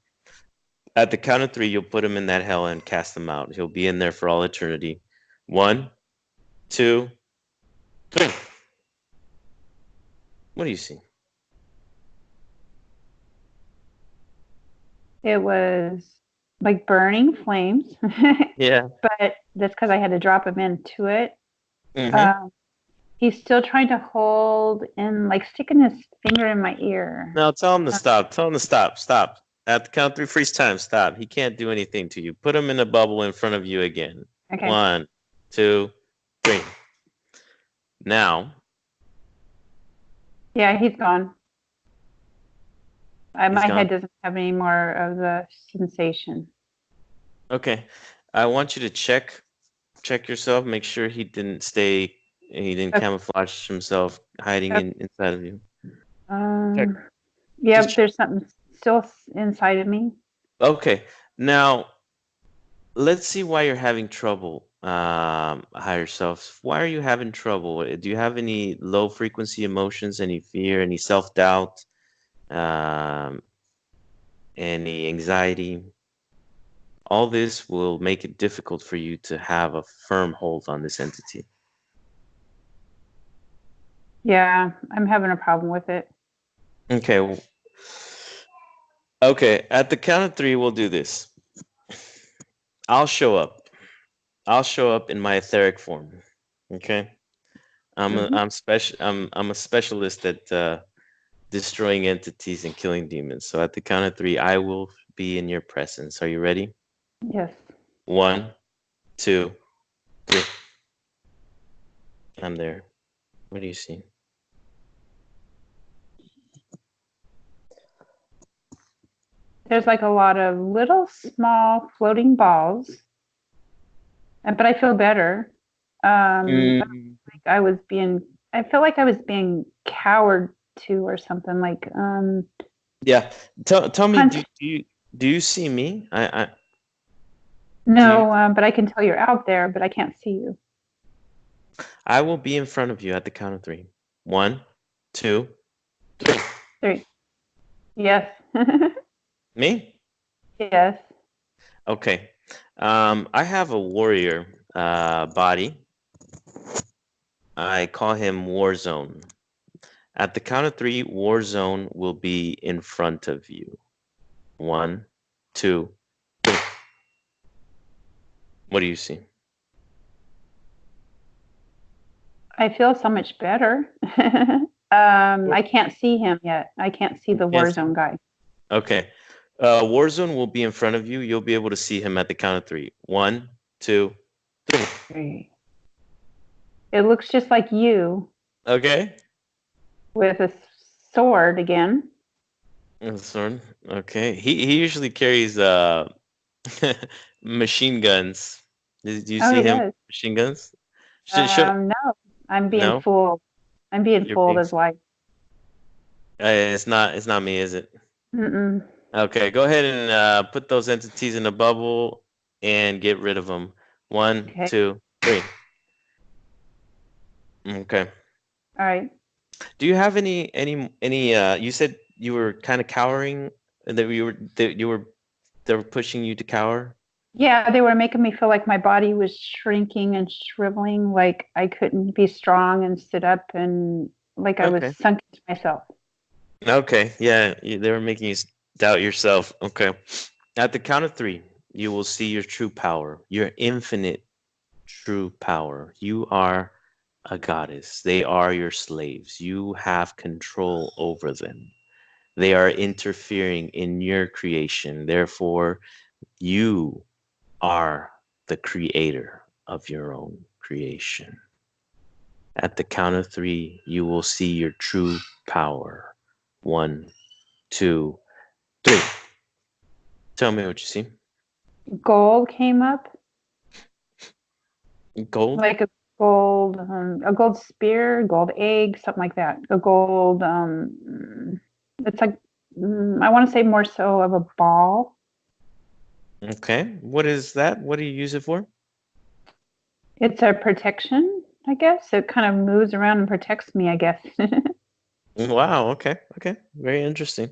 At the count of 3, you'll put him in that hell and cast him out. He'll be in there for all eternity. 1, 2, 3. What do you see? It was like burning flames, Yeah. but that's because I had to drop him into it. Mm-hmm. Um, he's still trying to hold and like sticking his finger in my ear. Now tell him to stop. Tell him to stop. Stop. At the count of 3, freeze time. Stop. He can't do anything to you. Put him in a bubble in front of you again. Okay. 1, 2, 3. Now, Yeah, he's gone. he's My gone. head doesn't have any more of the sensation. Okay. I want you to check yourself. Make sure he didn't Okay. camouflage himself hiding inside of you. Check. Um, Just yep, check. there's something still inside of me. Okay. Now, let's see why you're having trouble. Higher self. Why are you having trouble? Do you have any low frequency emotions, any fear, any self-doubt, um, any anxiety? All this will make it difficult for you to have a firm hold on this entity. Yeah, I'm having a problem with it. Okay. Okay. At the count of 3, we'll do this. I'll show up. I'll show up in my etheric form. Okay. Hmm. I'm a specialist at destroying entities and killing demons. So at the count of 3, I will be in your presence. Are you ready? Yes. 1, 2, 3. I'm there. What do you see? There's like a lot of little small floating balls, but I feel better. But Mm, I was being, I feel like I was being cowered to or something like yeah. Tell me, punch. do you see me? I do you? No, but I can tell you're out there, but I can't see you. I will be in front of you at the count of 3. 1, 2, 3. Three. Yes. Me? Yes. Okay. I have a warrior body. I call him Warzone. At the count of three, Warzone will be in front of you. One, two, three. What do you see? I feel so much better. I can't see him yet. I can't see the Yes. Warzone guy. Okay. Warzone will be in front of you. You'll be able to see him at the count of three. One, two, three. Three. It looks just like you Okay. with a sword again. Sword. Okay. He usually carries machine guns. Do you Oh, see he him with does. machine guns? No, I'm being No, fooled. I'm being you're fooled being. as like, It's not me, is it? mm-mm. Okay, go ahead and put those entities in a bubble and get rid of them. One, Okay. two, three. Okay. All right. Do you have any you said you were kind of cowering, and that they were pushing you to cower? Yeah, they were making me feel like my body was shrinking and shriveling, like I couldn't be strong and sit up, and like I was Okay. sunk into myself. Okay. Yeah, they were making you doubt yourself. Okay. At the count of three, you will see your true power, your infinite true power. You are a goddess. They are your slaves. You have control over them. They are interfering in your creation. Therefore, you are the creator of your own creation. At the count of three, you will see your true power. One, two, three. Tell me what you see. Gold came up, Gold? like a gold spear, gold egg, something like that. A gold, it's like, I want to say more so of a ball. Okay. What is that? What do you use it for? It's a protection, I guess. It kind of moves around and protects me, I guess. Wow. Okay. Okay. Very interesting.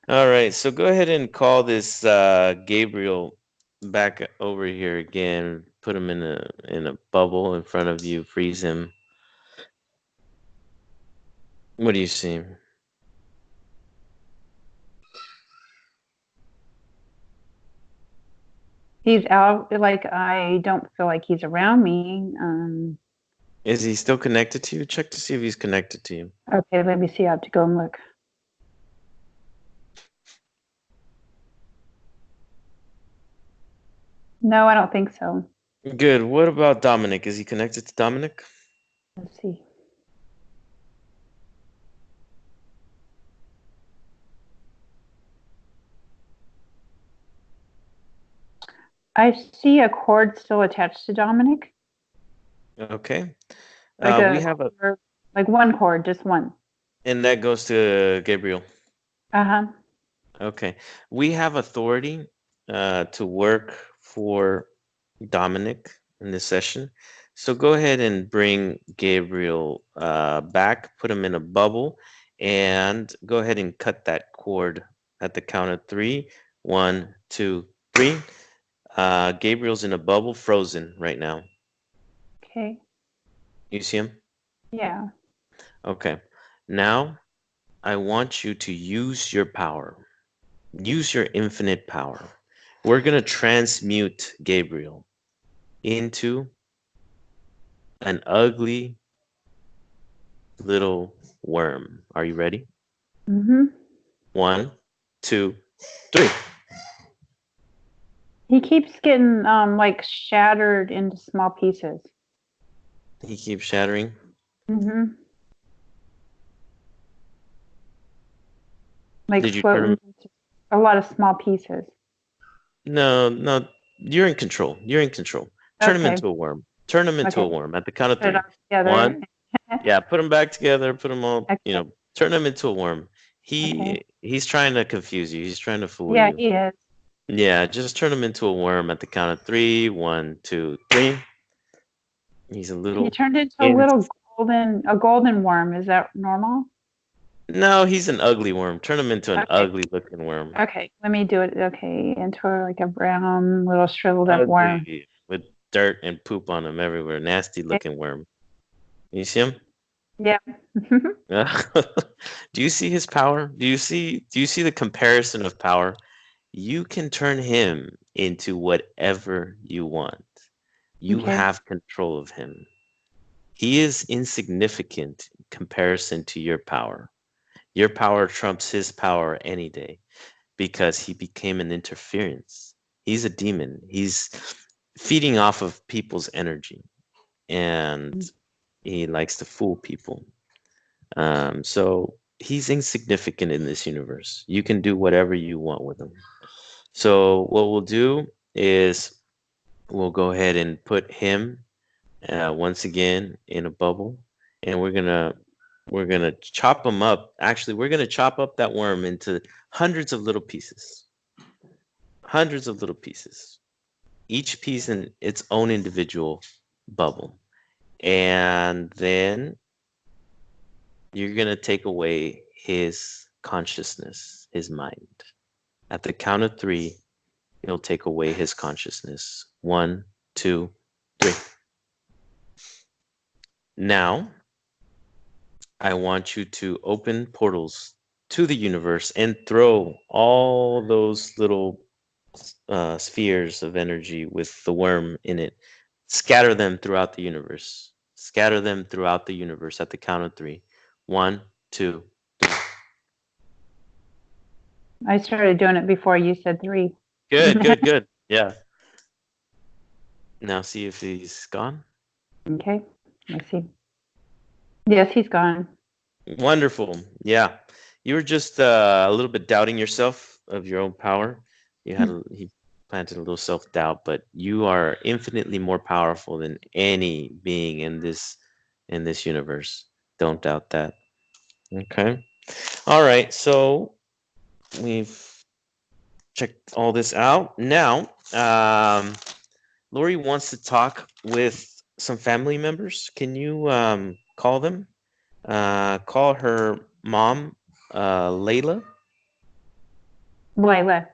All right. So go ahead and call this Gabriel back over here again. Put him in a bubble in front of you. Freeze him. What do you see? He's out, like, I don't feel like he's around me. Is he still connected to you? Check to see if he's connected to you. Okay, let me see. I have to go and look. No, I don't think so. Good. What about Dominic? Is he connected to Dominic? Let's see. I see a cord still attached to Dominic, Okay. like We a have a, cord, like one cord, just one. and that goes to Gabriel. Uh-huh. Okay. We have authority to work for Dominic in this session. So go ahead and bring Gabriel back, put him in a bubble, and go ahead and cut that cord at the count of three. One, two, three. Gabriel's in a bubble, frozen right now. Okay. You see him? Yeah. Okay. Now I want you to use your power. Use your infinite power. We're going to transmute Gabriel into an ugly little worm. Are you ready? Mm-hmm. One, two, three. He keeps getting like shattered into small pieces. He keeps shattering. Mm-hmm. Like Did you turn him? floating into a lot of small pieces. No, no. You're in control. You're in control. Turn him Okay. into a worm. Turn him into Okay. a worm at the count of Put it three. all together. One. Yeah, put them back together. Put them all. Okay. Turn him into a worm. Okay. He's trying to confuse you. He's trying to fool Yeah, you. he is. Yeah, just turn him into a worm at the count of three. One, two, three. He's a He little turned into in. a golden worm. Is that normal? No, he's an ugly worm. Turn him into an Okay. ugly looking worm. Okay. Let me do it. Okay. Into like a brown little shriveled up worm. Ugly with dirt and poop on him everywhere. Nasty Okay. looking worm. You see him? Yeah. Do you see his power? Do you see the comparison of power? You can turn him into whatever you want. You Okay. have control of him. He is insignificant in comparison to your power. Your power trumps his power any day because he became an interference. He's a demon. He's feeding off of people's energy and he likes to fool people. So he's insignificant in this universe. You can do whatever you want with him. So what we'll do is we'll go ahead and put him once again in a bubble, and we're gonna chop him up. Actually, we're gonna chop up that worm into hundreds of little pieces, each piece in its own individual bubble, and then you're gonna take away his consciousness, his mind. At the count of three, you'll take away his consciousness. One, two, three. Now, I want you to open portals to the universe and throw all those little spheres of energy with the worm in it. Scatter them throughout the universe. Scatter them throughout the universe at the count of three. One, two. I started doing it before you said three. Good, good, good. Yeah. Now see if he's gone. Okay. Let's see. Yes, he's gone. Wonderful. Yeah. You were just a little bit doubting yourself of your own power. He planted a little self-doubt, but you are infinitely more powerful than any being in this universe. Don't doubt that. Okay. All right. So we've checked all this out. Now, Lori wants to talk with some family members. Can you call them? Call her mom, Layla. Lila.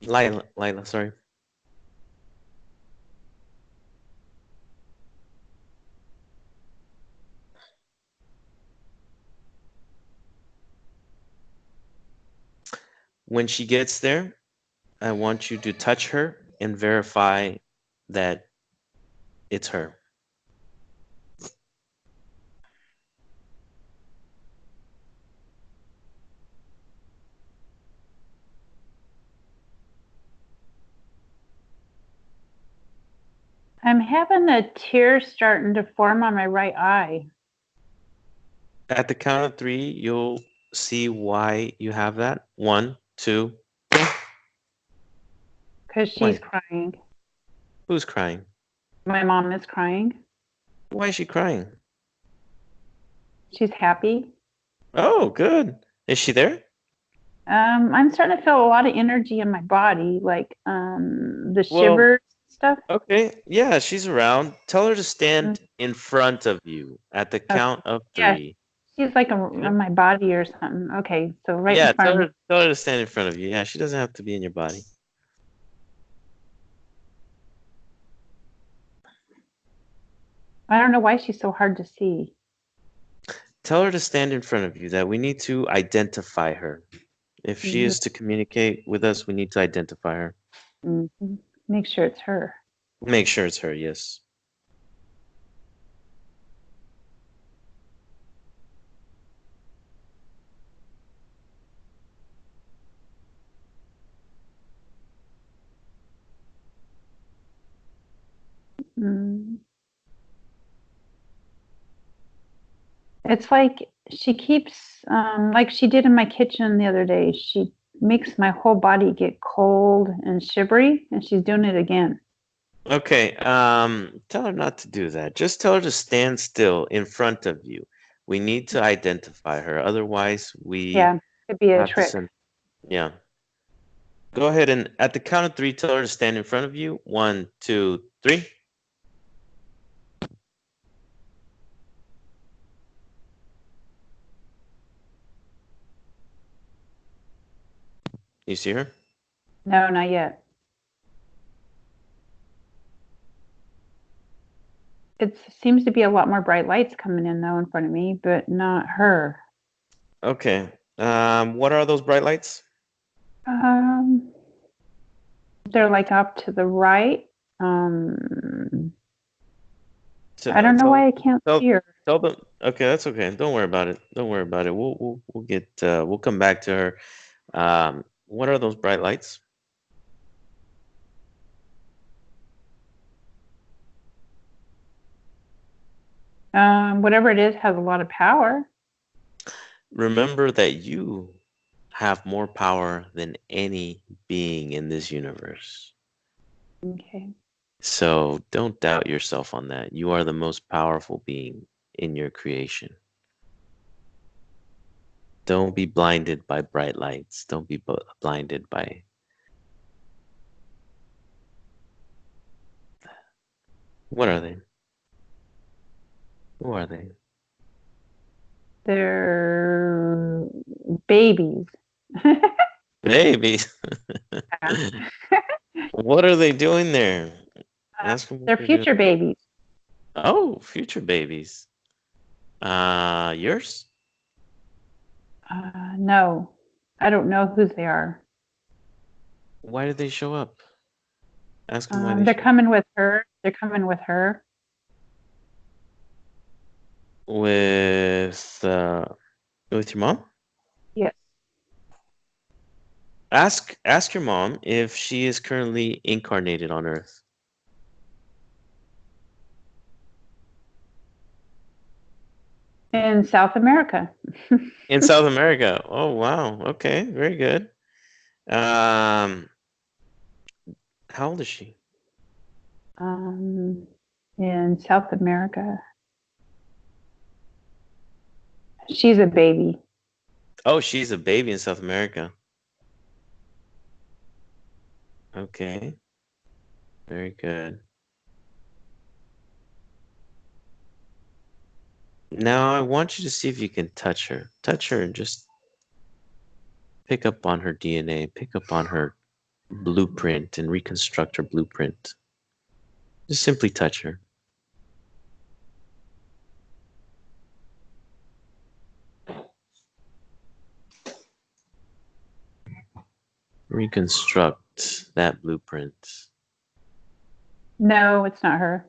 Lila, sorry. When she gets there, I want you to touch her and verify that it's her. I'm having a tear starting to form on my right eye. At the count of three, you'll see why you have that. One, two, three. Because she's Why? crying. Who's crying? My mom is crying. Why is she crying? She's happy. Oh, good. Is she there? I'm starting to feel a lot of energy in my body, like the Well, shivers stuff. okay. Yeah, she's around. Tell her to Mm, stand in front of you at the Okay. count of Yeah, three. she's like Okay? on my body or something. Okay, so right in Yeah, front tell of me. her tell her to stand in front of you. Yeah, she doesn't have to be in your body. I don't know why she's so hard to see. Tell her to stand in front of you, that we need to identify her. If she Mhm, is to communicate with us, we need to identify her. mhm. Make sure it's her. Make sure it's her, yes. Mm. It's like she keeps, like she did in my kitchen the other day. She makes my whole body get cold and shivery, and she's doing it again. Okay, tell her not to do that. Just tell her to stand still in front of you. We need to identify her. Otherwise, we Yeah, could be a have to trick. send. Yeah. Go ahead and at the count of three, tell her to stand in front of you. One, two, three. You see her? No, not yet. It seems to be a lot more bright lights coming in though in front of me, but not her. Okay. What are those bright lights? Um, they're like up to the right. Um, I don't know Tell why I can't tell see her. tell them. Okay, that's okay. Don't worry about it. Don't worry about it. We'll get we'll come back to her. What are those bright lights? Whatever it is has a lot of power. Remember that you have more power than any being in this universe. Okay. So don't doubt yourself on that. You are the most powerful being in your creation. Don't be blinded by bright lights. Don't be blinded by. What are they? Who are they? They're babies. Babies. What are they doing there? Ask them what They're they're doing. future babies. Oh, future babies. Yours? No, I don't know whose they are. Why did they show up? Ask them why they They're showed up. coming with her. They're coming with her. With your mom? Yes. Ask your mom if she is currently incarnated on Earth. In South America. In South America. Oh wow. Okay, very good. Um, how old is she? um, in South America. She's a baby. Oh, she's a baby in South America. Okay, very good. Now I want you to see if you can touch her. Touch her and just pick up on her DNA, pick up on her blueprint and reconstruct her blueprint. Just simply touch her. Reconstruct that blueprint. No, it's not her.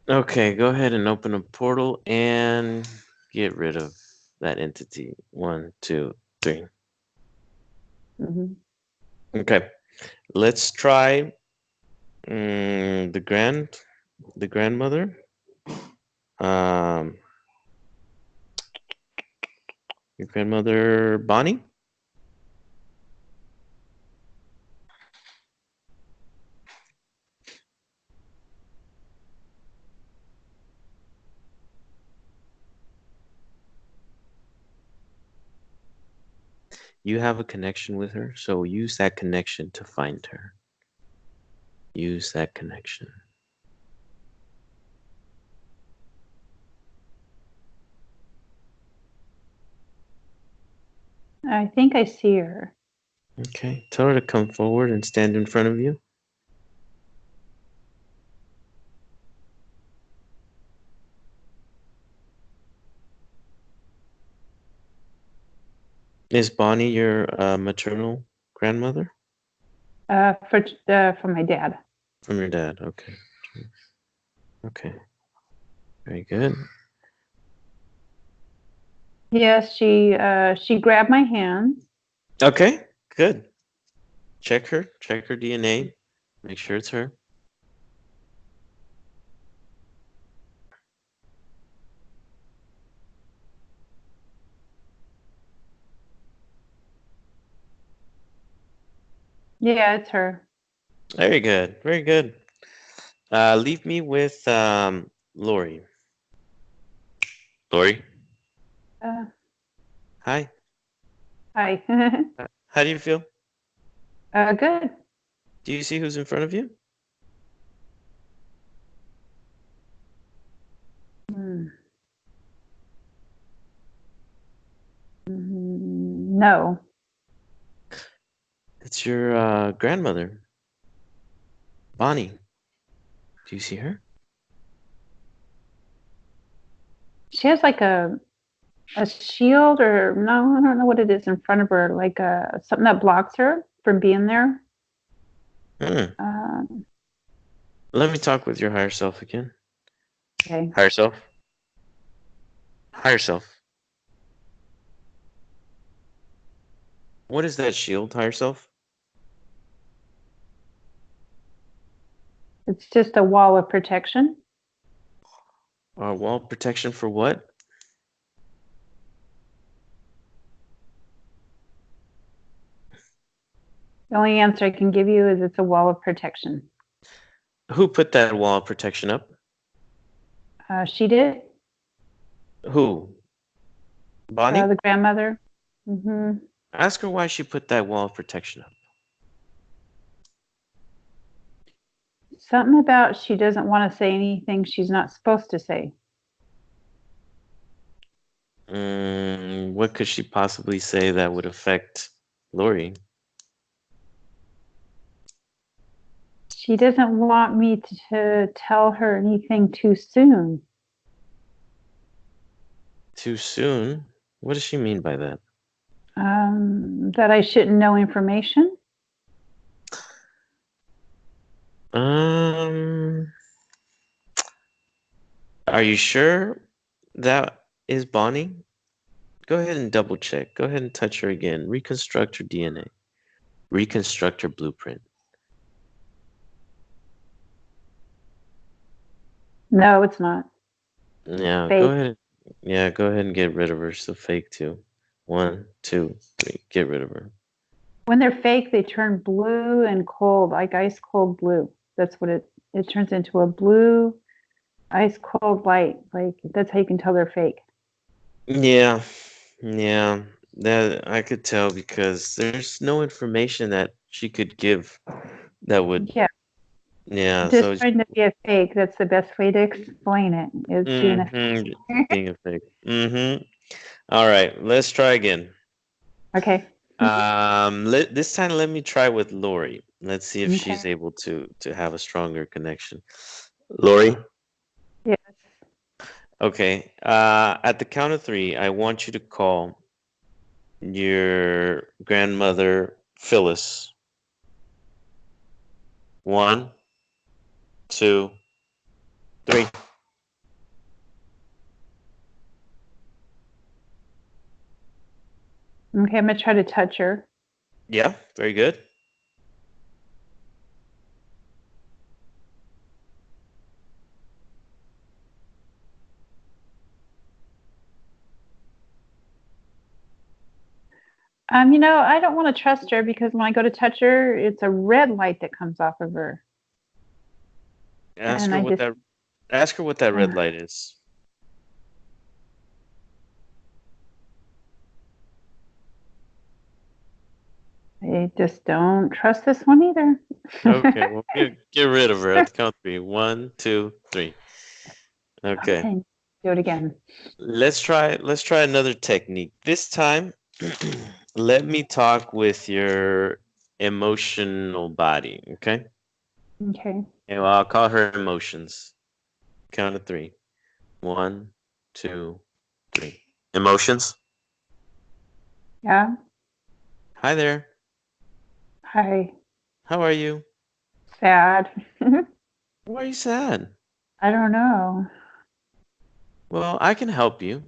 Okay, go ahead and open a portal and get rid of that entity. 1, 2, 3. Hmm. Okay, let's try the grandmother. Um, your grandmother Bonnie. You have a connection with her, so use that connection to find her. Use that connection. I think I see her. Okay, tell her to come forward and stand in front of you. Is Bonnie your maternal grandmother? For my dad. From your dad, okay. Okay, very good. Yes, she grabbed my hands. Okay, good. Check her DNA, make sure it's her. Yeah, it's her. Very good, very good. Leave me with Lori. Lori, Uh, hi. Hi. How do you feel? Good. Do you see who's in front of you? Hmm. No. It's your grandmother, Bonnie. Do you see her? She has like a shield, or no, I don't know what it is in front of her, like something that blocks her from being there. Hmm. Um, Let me talk with your higher self again. okay. Higher self. Higher self. What is that shield, higher self? It's just a wall of protection. Wall protection for what? The only answer I can give you is it's a wall of protection. Who put that wall of protection up? She did, Who? Bonnie? the grandmother. Hmm. Ask her why she put that wall of protection up. Something about she doesn't want to say anything she's not supposed to say. What could she possibly say that would affect Lori? She doesn't want me to tell her anything too soon. Too soon? What does she mean by that? That I shouldn't know information. Um, are you sure that is Bonnie? Go ahead and double check. Go ahead and touch her again. Reconstruct her DNA. Reconstruct her blueprint. No, it's not. Yeah, go Fake. ahead. Yeah, go ahead and get rid of her. So fake too. 1, 2, 3. Get rid of her. When they're fake, they turn blue and cold, like ice cold blue. That's what it turns into, a blue, ice cold light. Like that's how you can tell they're fake. Yeah, yeah. That I could tell because there's no information that she could give that would. Yeah, Yeah, so just it's trying to be a fake. That's the best way to explain it. Is being a being a fake. All right, let's try again. okay. This time let me try with Lori. Let's see if Okay. she's able to have a stronger connection. Lori, Yes. okay. At the count of three, I want you to call your grandmother Phyllis. 1, 2, 3. Okay. I'm gonna try to touch her. Yeah, very good. I don't want to trust her because when I go to touch her, it's a red light that comes off of her, Ask and her I what just that ask her what that red uh, light is. I just don't trust this one either. Okay, well get rid of her at the count of three. 1, 2, 3. Okay. Okay, do it again. Let's try another technique. This time, let me talk with your emotional body, okay? Okay. And well, I'll call her emotions. Count of three. 1, 2, 3. Emotions. Yeah. Hi there. Hi. How are you? Sad. Why are you sad? I don't know. Well, I can help you.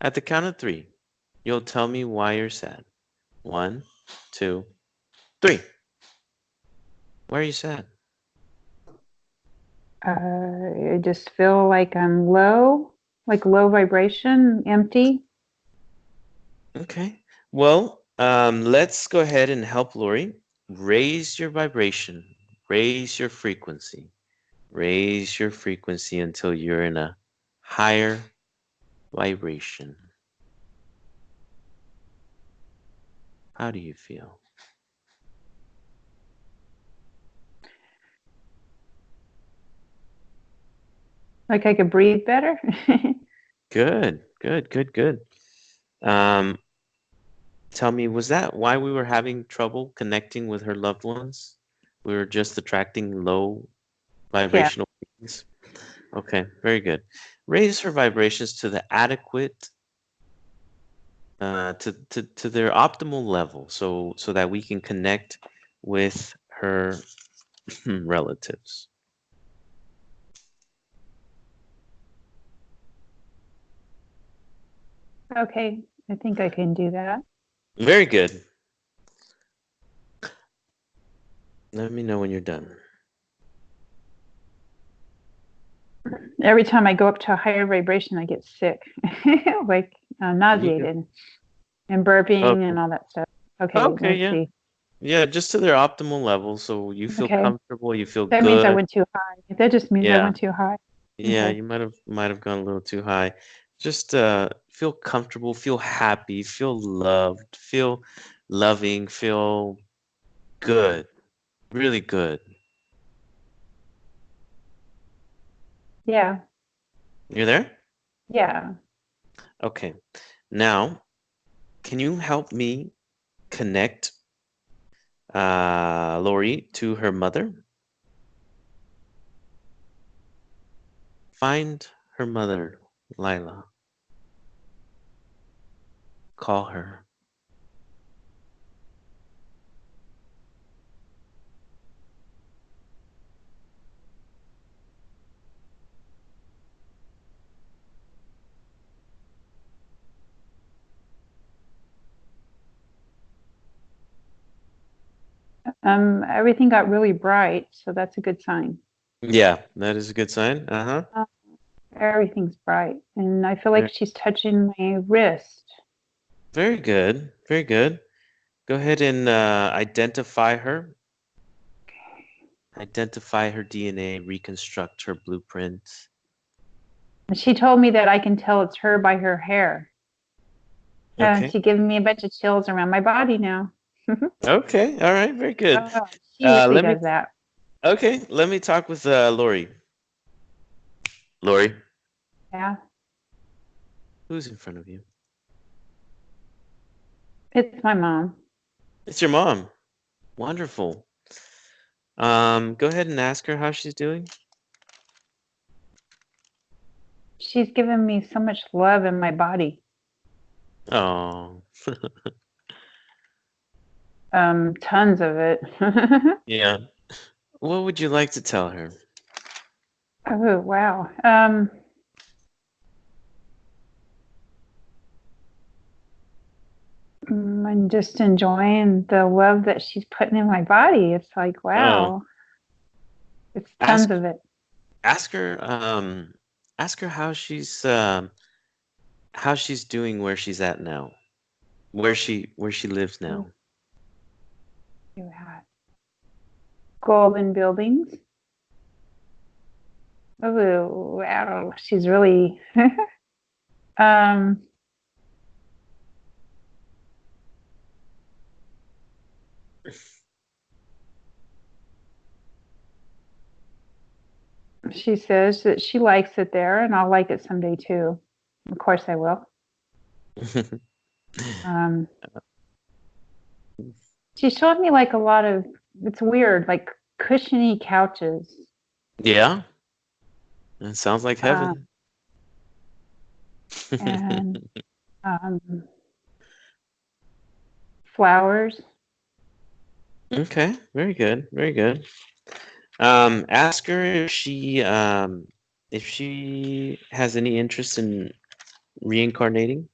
At the count of three, you'll tell me why you're sad. 1, 2, 3. Why are you sad? I just feel like I'm low, like low vibration, empty. Okay. Well, let's go ahead and help Lori. Raise your vibration, raise your frequency, raise your frequency until you're in a higher vibration. How do you feel? Like I could breathe better. Good, good, good, good. Um, Tell me, was that why we were having trouble connecting with her loved ones? We were just attracting low Yeah. vibrational beings. Okay, very good. Raise her vibrations to the adequate, to their optimal level, so that we can connect with her relatives. Okay. I think I can do that. Very good. Let me know when you're done. Every time I go up to a higher vibration, I get sick, like You can, nauseated and burping okay. and all that stuff. Okay, Okay, let's yeah. see. Yeah, just to their optimal level, so you feel Okay, comfortable, you feel that means I good. went too high. That just means I Yeah. went too high. Yeah, Okay. you might have gone a little too high. Just feel comfortable, feel happy, feel loved, feel loving, feel good, really good. Yeah. You're there? Yeah. Okay. Now, can you help me connect Lori to her mother? Find her mother, Lila. Call her. Everything got really bright, so that's a good sign. Yeah, that is a good sign. Uh-huh. Uh, Everything's bright, and I feel like Very, she's touching my wrist. very good. Very good. Go ahead and identify her. Identify her DNA, reconstruct her blueprint. And she told me that I can tell it's her by her hair. Okay. She giving me a bunch of chills around my body now. Okay. All right. Very good. She usually Let me. does that. Okay. Let me talk with Lori. Lori, Yeah, who's in front of you? it's my mom. It's your mom. Wonderful. Go ahead and ask her how she's doing. She's given me so much love in my body. Oh, Tons of it. yeah. What would you like to tell her? Oh, wow. I'm just enjoying the love that she's putting in my body. It's like, Oh, wow, it's tons ask of it. ask her ask her how she's doing where she's at now. Where she lives You now. had golden buildings. Oh, wow. She's really, um, she says that she likes it there and I'll like it someday too. Of course I will. Um, she showed me like a lot of, it's weird, like cushiony couches, Yeah, it sounds like uh, heaven. and um, flowers. Okay, very good, very good. Ask her if she has any interest in reincarnating.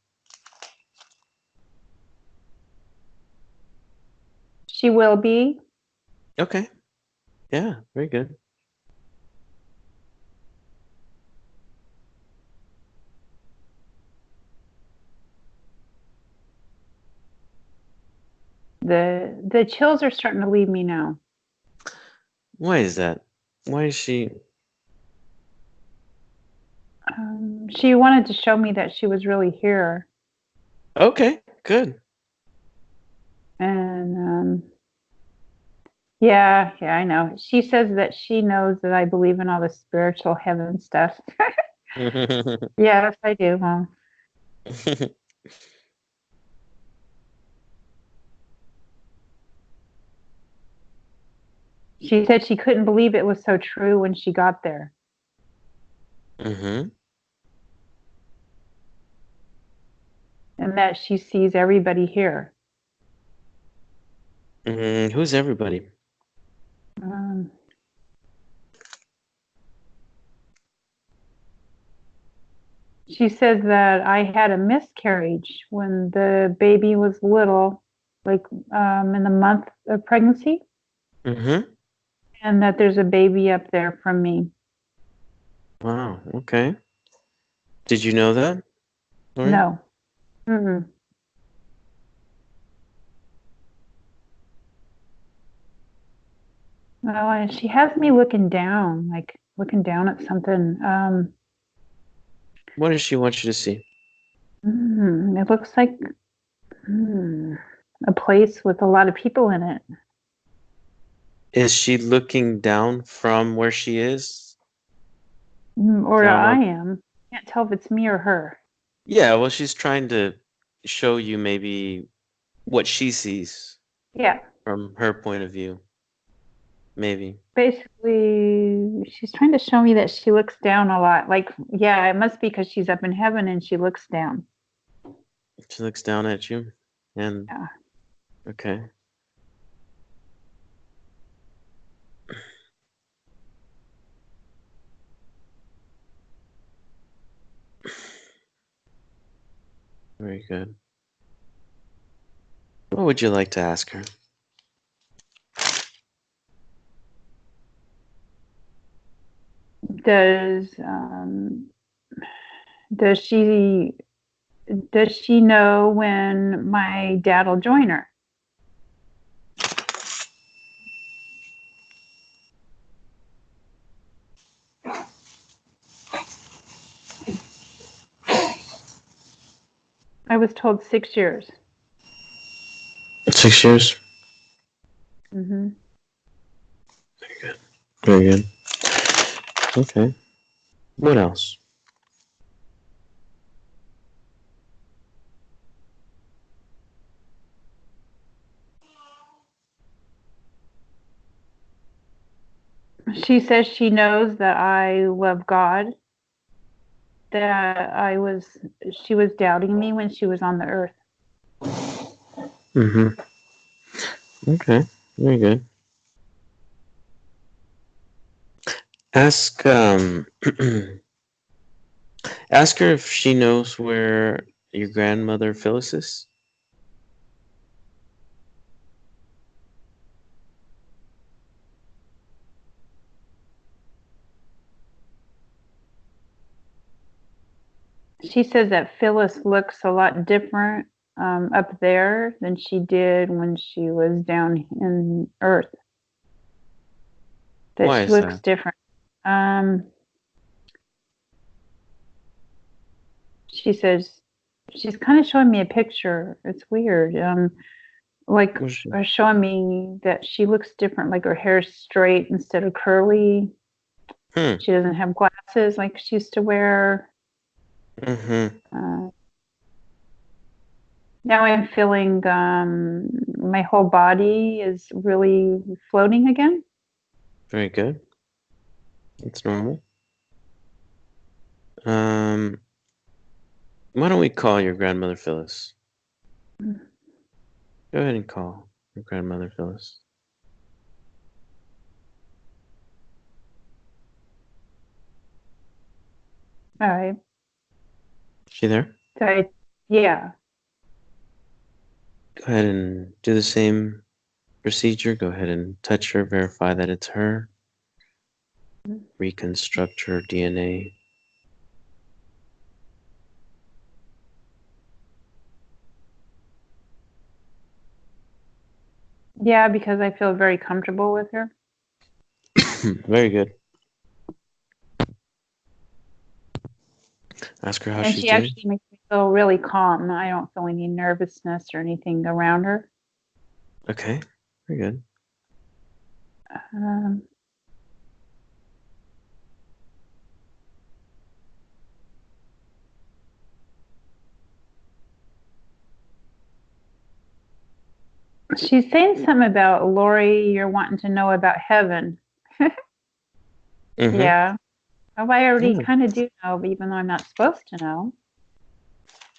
She will be. Okay, yeah, very good. The chills are starting to leave me now. Why is that? Why is she? She wanted to show me that she was really here, Okay, good. and yeah, yeah, I know. She says that she knows that I believe in all the spiritual heaven stuff. Yes, I do, Mom. She said she couldn't believe it was so true when she got there. Mm-hmm. And that she sees everybody here. Who's everybody? Um, she says that I had a miscarriage when the baby was little, like in the month of pregnancy, Mm-hmm. and that there's a baby up there from me. Wow. Okay. Did you know that, Lori? No. Mm-mm. Well, and she has me looking down, like looking down at something. What does she want you to see? It looks like mm, a place with a lot of people in it. Is she looking down from where she is? Or Down I on. am. Can't tell if it's me or her. Yeah, well, she's trying to show you maybe what she sees Yeah. from her point of view. Maybe. Basically, she's trying to show me that she looks down a lot. Like, yeah, it must be because she's up in heaven and she looks down. She looks down at you. And Yeah. okay. Very good. What would you like to ask her? Does does she does she know when my dad will join her? I was told 6 years. 6 years. Hmm. Very good. Very good. Okay. What else? She says she knows that I love God, that she was doubting me when she was on the earth. Mm-hmm. Okay. Very good. Ask ask her if she knows where your grandmother Phyllis is. She says that Phyllis looks a lot different up there than she did when she was down in Earth. That Why she is looks that? different. Um, she says she's kind of showing me a picture. It's weird. Like What's she? showing me that she looks different. Like her hair's straight instead of curly. Hmm. She doesn't have glasses like she used to wear. Mm-hmm. Uh, Now I'm feeling my whole body is really floating again. Very good. It's normal. Um, why don't we call your grandmother Phyllis? Go ahead and call your grandmother Phyllis. All right. She there? So yeah. Go ahead and do the same procedure. Go ahead and touch her, verify that it's her, reconstruct her DNA. Yeah, because I feel very comfortable with her. Very good. Ask her how And she's she doing. actually makes me feel really calm. I don't feel any nervousness or anything around her. Okay, very good. Um, She's saying something about Lori, you're wanting to know about heaven. Mm-hmm. Yeah. Oh, I already Yeah. kind of do know, even though I'm not supposed to know.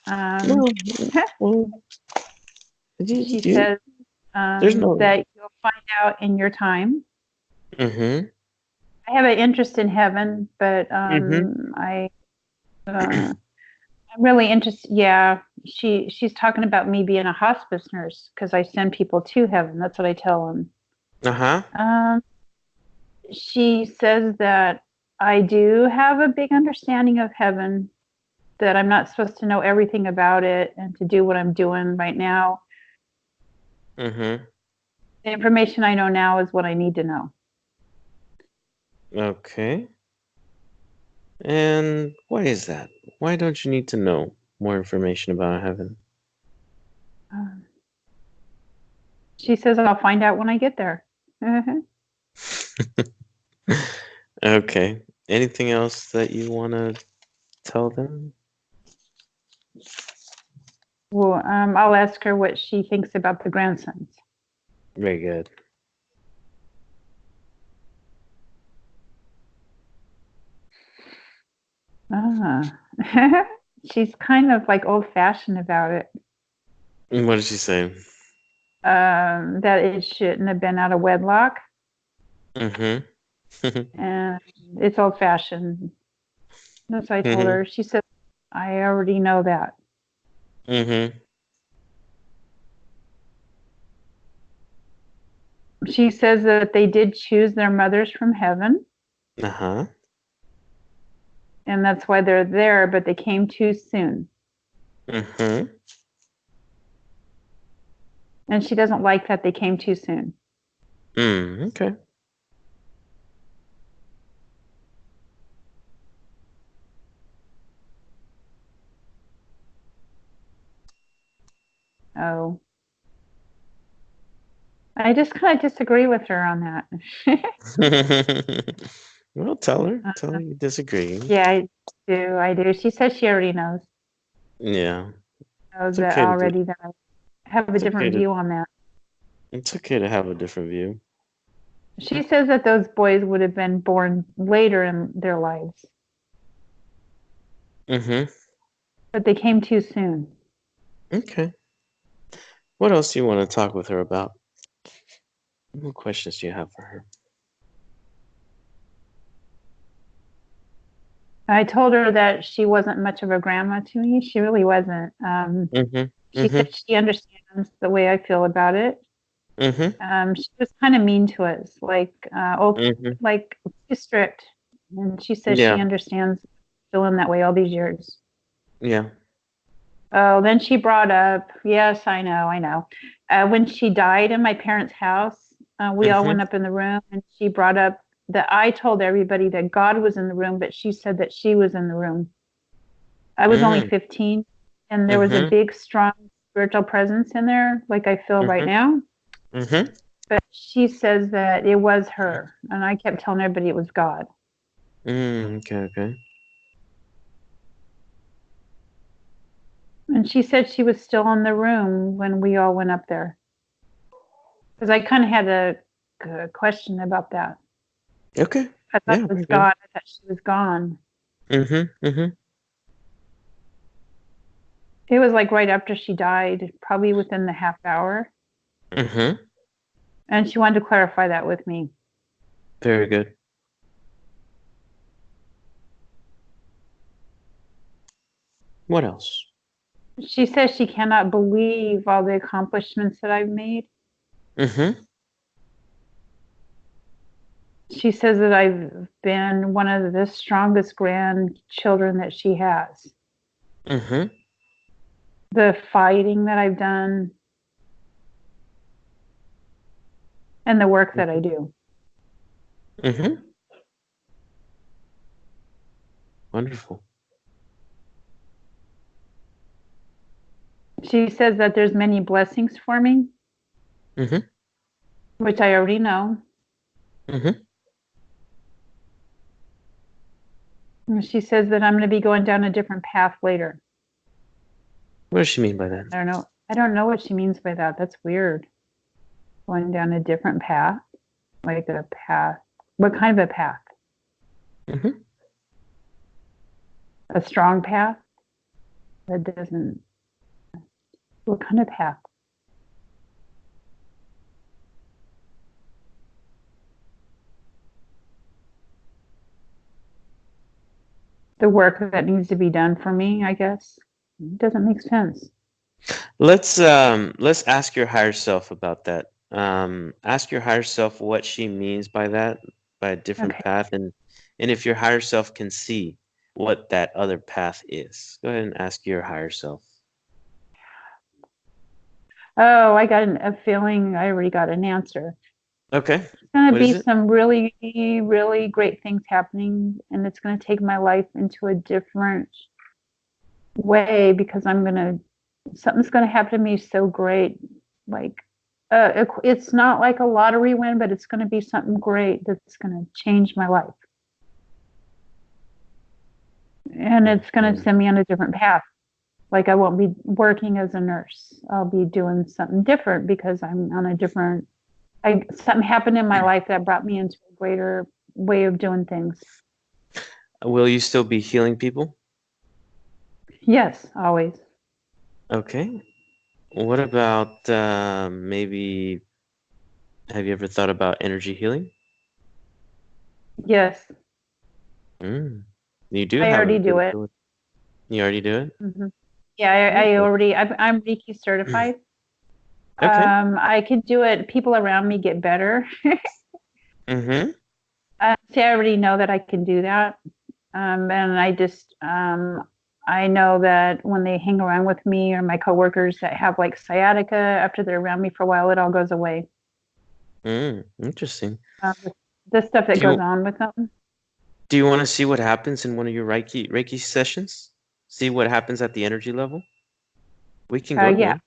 Um, Well, well, she you, says there's no. that you'll find out in your time. Mm-hmm. I have an interest in heaven, but Mm-hmm. I'm really interested. Yeah, she's talking about me being a hospice nurse because I send people to heaven. That's what I tell them. Uh-huh. Um, she says that I do have a big understanding of heaven, that I'm not supposed to know everything about it and to do what I'm doing right now. Mm-hmm. The information I know now is what I need to know. Okay. And why is that? Why don't you need to know more information about heaven? Um, she says I'll find out when I get there. Okay. Anything else that you want to tell them? Well, I'll ask her what she thinks about the grandsons. Very good. Ah. She's kind of like old fashioned about it. And what did she say? That it shouldn't have been out of wedlock, Mm-hmm. and it's old fashioned. That's what I told Mm-hmm. her. She said, I already know that. Mm-hmm. She says that they did choose their mothers from heaven, Uh-huh. and that's why they're there, but they came too soon. Mm-hmm. And she doesn't like that they came too soon. Mm, okay. Oh, I just kind of disagree with her on that. Well, tell her. Tell uh, her you disagree. yeah, I do. I do. She says she already Yeah. knows It's that okay to do. already, that I have a It's okay different to. view on that. It's okay to have a different view. She says that those boys would have been born later in their lives, Mm-hmm. but they came too soon. Okay. What else do you want to talk with her about? What questions do you have for her? I told her that she wasn't much of a grandma to me. She really wasn't. Mm-hmm. She said Mm-hmm. she understands the way I feel about it. Mm-hmm. She was kind of mean to us, Mm-hmm. like too strict. And she says she Yeah. understands feeling that way all these years. Yeah. Oh, then she brought up, yes, I know. When she died in my parents' house, we all Mm-hmm. went up in the room and she brought up that I told everybody that God was in the room, but she said that she was in the room. I was only Mm-hmm. 15 and there was a Mm-hmm. big, strong spiritual presence in there, like I feel right Mm-hmm. now. Mm-hmm. But she says that it was her. And I kept telling everybody it was God. Mm, okay, okay. And she said she was still in the room when we all went up there. Because I kind of had a question about that. Okay. I thought Yeah, it was very good. God. I thought she was gone. Mm-hmm. Mm-hmm. It was like right after she died, probably within the half hour. Mm-hmm. And she wanted to clarify that with me. Very good. What else? She says she cannot believe all the accomplishments that I've made. Mm-hmm. She says that I've been one of the strongest grandchildren that she has. Mm-hmm. The fighting that I've done and the work that I do. Mm-hmm. Wonderful. She says that there's many blessings for me, Mm-hmm. which I already know. Mm-hmm. And she says that I'm going to be going down a different path later. What does she mean by that? I don't know. I don't know what she means by that. That's weird. going down a different path, like a path. What kind of a path? Hmm. A strong path that doesn't. What kind of path? The work that needs to be done for me, I guess. It doesn't make sense. Let's ask your higher self about that. Ask your higher self what she means by that, by a different Okay. path, and if your higher self can see what that other path is. Go ahead and ask your higher self. Oh, I got a feeling I already got an answer. Okay. It's going to What is be it? some really, really great things happening, and it's going to take my life into a different way because something's going to happen to me so great. Like, it's not like a lottery win, but it's going to be something great that's going to change my life. And it's going to Mhm. send me on a different path. Like, I won't be working as a nurse. I'll be doing something different because I'm on a different, something happened in my life that brought me into a greater way of doing things. Will you still be healing people? Yes, always. Okay. What about maybe have you ever thought about energy healing? Yes, Mm. You do I have a already good do it. ability. You already do it? Hmm. Yeah, Okay. I'm Reiki certified. Okay. I could do it. People around me get better. Mm-hmm. See, I already know that I can do that. And I know that when they hang around with me or my coworkers that have like sciatica, after they're around me for a while, it all goes away. Interesting. The stuff that Do goes you on with them. do you want to see what happens in one of your Reiki sessions? See what happens at the energy level? We can go Yeah. there.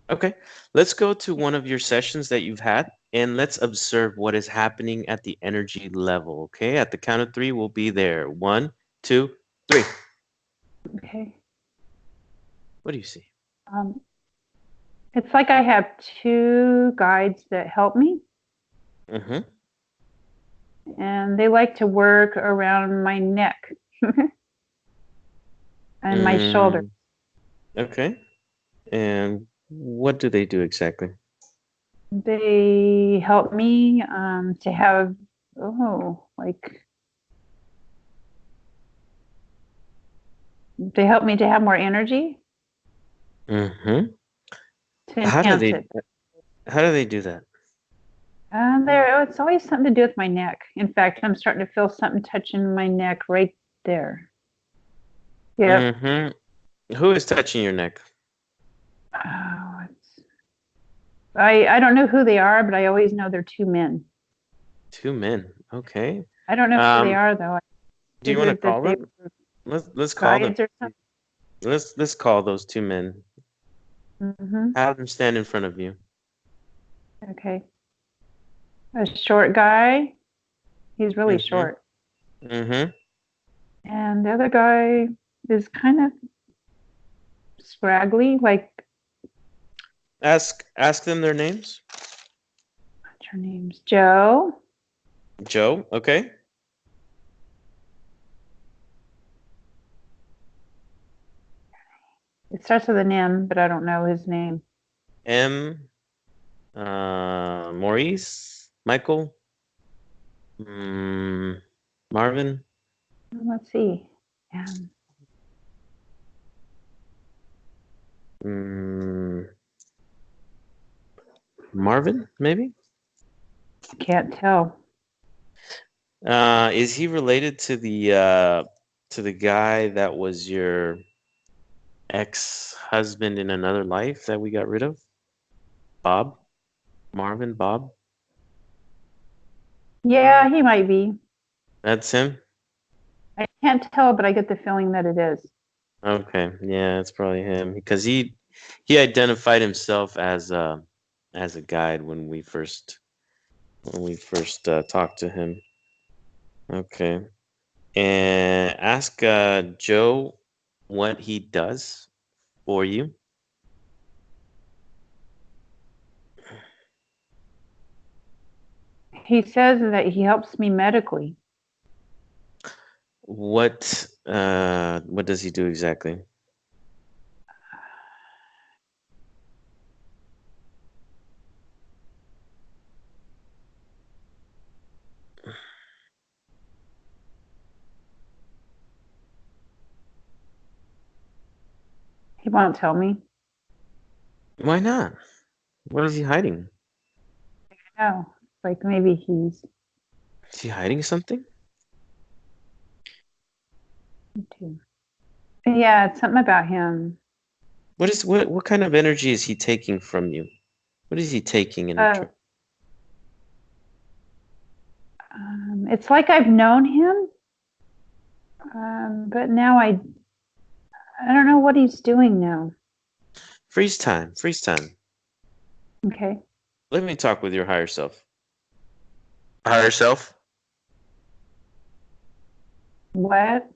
Okay. Let's go to one of your sessions that you've had and let's observe what is happening at the energy level. Okay. At the count of three, we'll be there. One, two, three. Okay. What do you see? Um, it's like I have two guides that help me, Mm-hmm. and they like to work around my neck and my shoulder. Mm, okay. And what do they do exactly? They help me to have, like, they help me to have more energy, Mm-hmm. to How do enhance they it. how do they do that? It's always something to do with my neck. In fact, I'm starting to feel something touching my neck right there. Yep. Mm-hmm. Who is touching your neck? Oh, I don't know who they are, but I always know they're two men. Two men. Okay. I don't know who they Um, are though. I do you want to figured that call they them? were Let's call them. guides or something. Let's call those two men. Hmm. Have them stand in front of you. Okay. A short guy. He's really Mm-hmm. short. Mm-hmm. And the other guy is kind of scraggly, like, Ask them their names. what's her name's Joe. Joe. Okay. It starts with an M, but I don't know his name. M. Maurice. Michael. Marvin. Let's see. Um, Mm, Marvin, maybe. can't tell. Is he related to the guy that was your ex-husband in another life that we got rid of? Bob? Marvin? Bob? Yeah, he might be. That's him? I can't tell, but I get the feeling that it is. Okay. Yeah, it's probably him because he identified himself as a guide when we first talked to him. Okay. And ask Joe what he does for you. He says that he helps me medically. What does he do exactly? He won't tell me. Why not? What is he hiding? No, like maybe he's Is he hiding something? too. Yeah, it's something about him. What kind of energy is he taking from you? What is he taking in Uh, return? it's like I've known him, but now I don't know what he's doing now. Freeze time. Freeze time. Okay. Let me talk with your higher self. Higher self? What?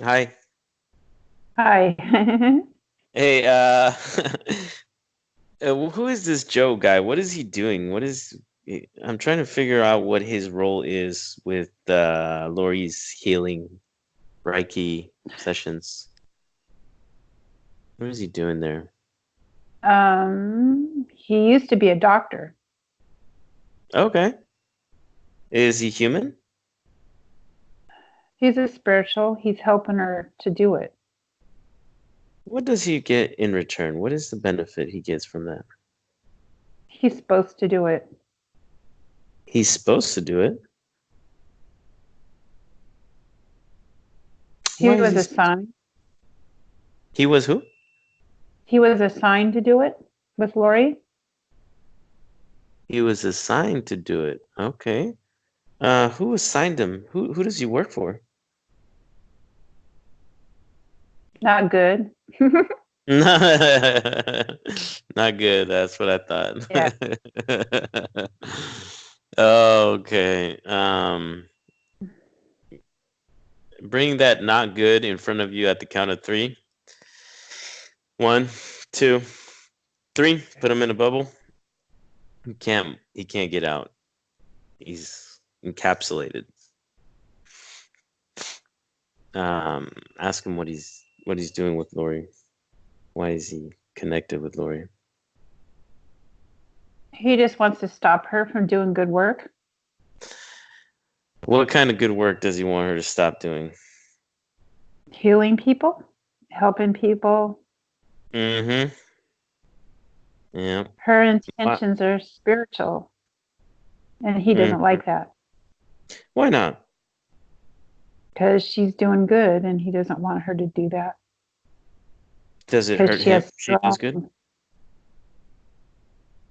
Hi. Hi. Hey, who is this Joe guy? What is he doing? I'm trying to figure out what his role is with Lori's healing Reiki sessions. What is he doing there? He used to be a doctor. Okay. Is he human? He's a spiritual. He's helping her to do it. What does he get in return? What is the benefit he gets from that? He's supposed to do it. He's supposed to do it. He Why is was he? assigned. He was who? He was assigned to do it with Lori. He was assigned to do it. Okay. Who assigned him? Who does he work for? Not good. Not good. That's what I thought. Yeah. Okay. Bring that not good in front of you at the count of three. 1, 2, 3. Put him in a bubble. He can't get out. He's encapsulated. Ask him what he's doing with Lori. Why is he connected with Lori? He just wants to stop her from doing good work. What kind of good work does he want her to stop doing? Healing people, helping people. Mm-hmm. Yeah. Her intentions are spiritual, and he doesn't Mm-hmm. like that Why not? because she's doing good, and he doesn't want her to do that Does it because hurt she him has if she does good? strong.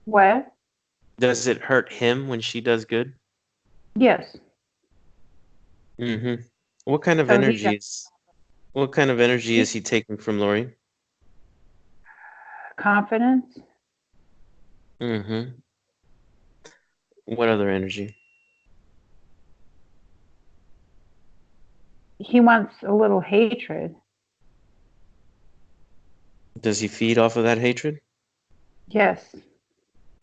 What? Does it hurt him when she does good? Yes. Mm-hmm. What kind of So he energy does is what kind of energy is he taking from Lori? confidence. Mm-hmm. What other energy? He wants a little hatred. Does he feed off of that hatred? Yes.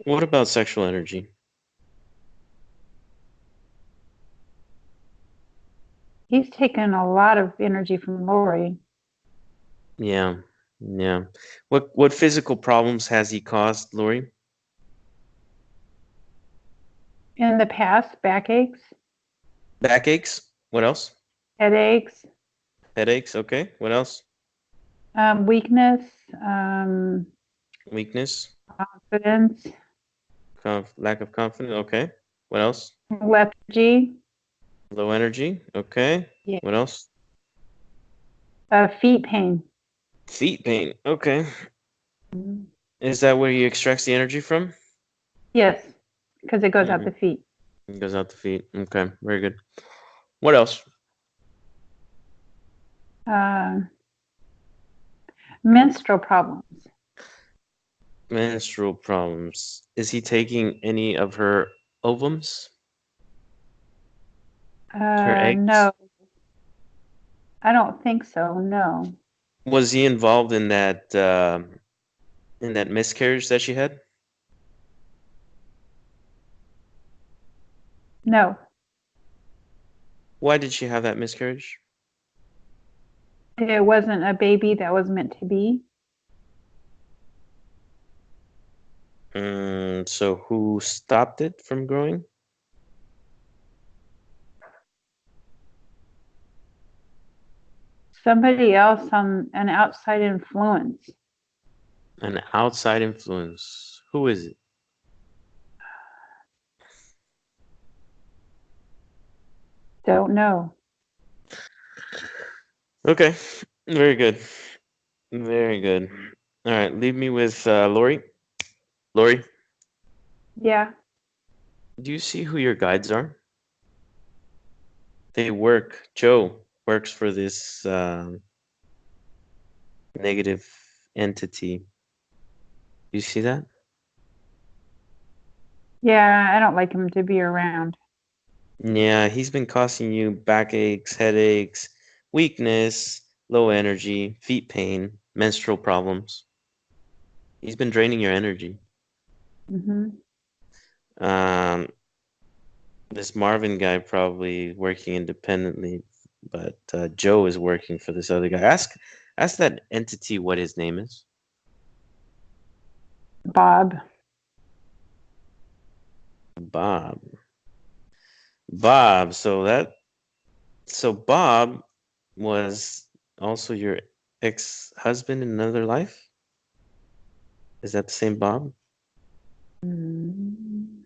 What about sexual energy? He's taken a lot of energy from Lori. Yeah. Yeah. What physical problems has he caused, Lori? In the past, backaches, Backaches? What else? headaches, Headaches, okay. What else? weakness, Weakness, confidence, lack of confidence, okay. What else? lethargy, Low energy, okay. yeah. What else? Feet pain. Feet pain, okay. Mhm. Is that where he extracts the energy from? Yes, because it goes out Mm-hmm. the feet. It goes out the feet. Okay, very good. What else? Uh, menstrual problems. Menstrual problems. Is he taking any of her ovums? Her eggs? No, I don't think so. No. Was he involved in that miscarriage that she had? No, Why did she have that miscarriage? it wasn't a baby that was meant to be. So who stopped it from growing? Somebody else on an outside influence. An outside influence. Who is it? Don't know. Okay, very good. Very good. All right, leave me with Lori. Lori, Yeah. do you see who your guides are? They work. Joe works for this negative entity. You see that? Yeah, I don't like him to be around. Yeah, he's been causing you backaches, headaches, weakness, low energy, feet pain, menstrual problems. He's been draining your energy. Hmm. Um, this Marvin guy probably working independently, but Joe is working for this other guy. Ask that entity what his name is. Bob. Bob. Bob. So Bob was also your ex-husband in another life? Is that the same Bob? Mm.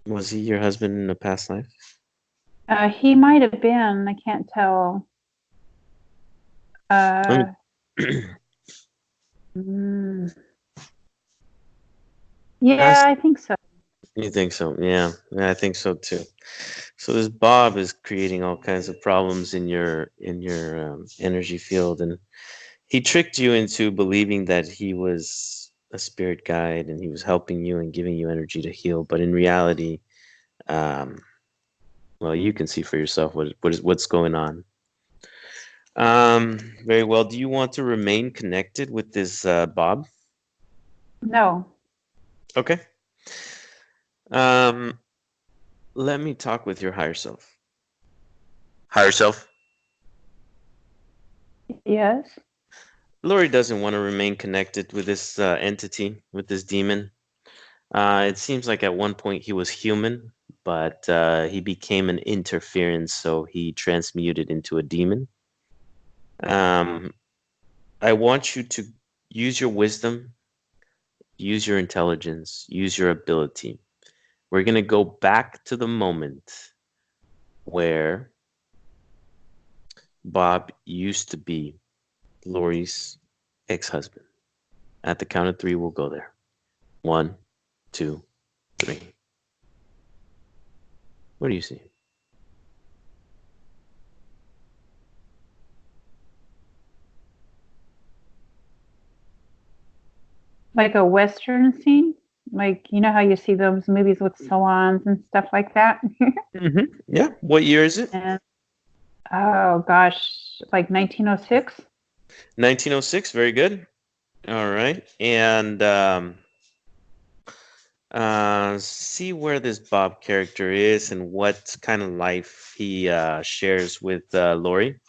Was he your husband in a past life? He might have been. I can't tell. Let Uh, me mm, yeah, ask. I think so. You think so? Yeah, I think so too. So this Bob is creating all kinds of problems in your energy field, and he tricked you into believing that he was a spirit guide and he was helping you and giving you energy to heal. But in reality, um, well, you can see for yourself what's going on. Very well. Do you want to remain connected with this Bob? No. Okay. Um, let me talk with your higher self. Higher self. Yes. Lori doesn't want to remain connected with this entity, with this demon. It seems like at one point he was human, but he became an interference, so he transmuted into a demon. Um, I want you to use your wisdom, use your intelligence, use your ability. We're going to go back to the moment where Bob used to be Lori's ex-husband. At the count of three, we'll go there. 1, 2, 3. What do you see? Like a Western scene? Like, you know how you see those movies with salons and stuff like that? Yeah. What year is it? And oh gosh, like 1906? 1906. Very good. All right. And see where this Bob character is and what kind of life he shares with Lori.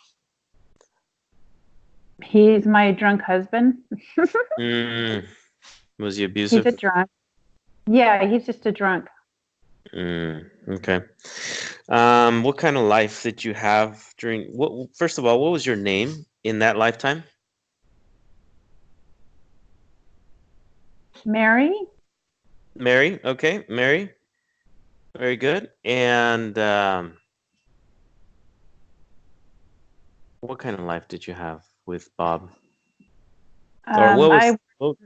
He's my drunk husband. Mm, was he He's a abusive? drunk. Yeah, he's just a drunk. Okay. What kind of life did you have during what? First of all, what was your name in that lifetime? Mary? Mary. Okay, Mary. Very good. And what kind of life did you have with Bob? Or Um, I what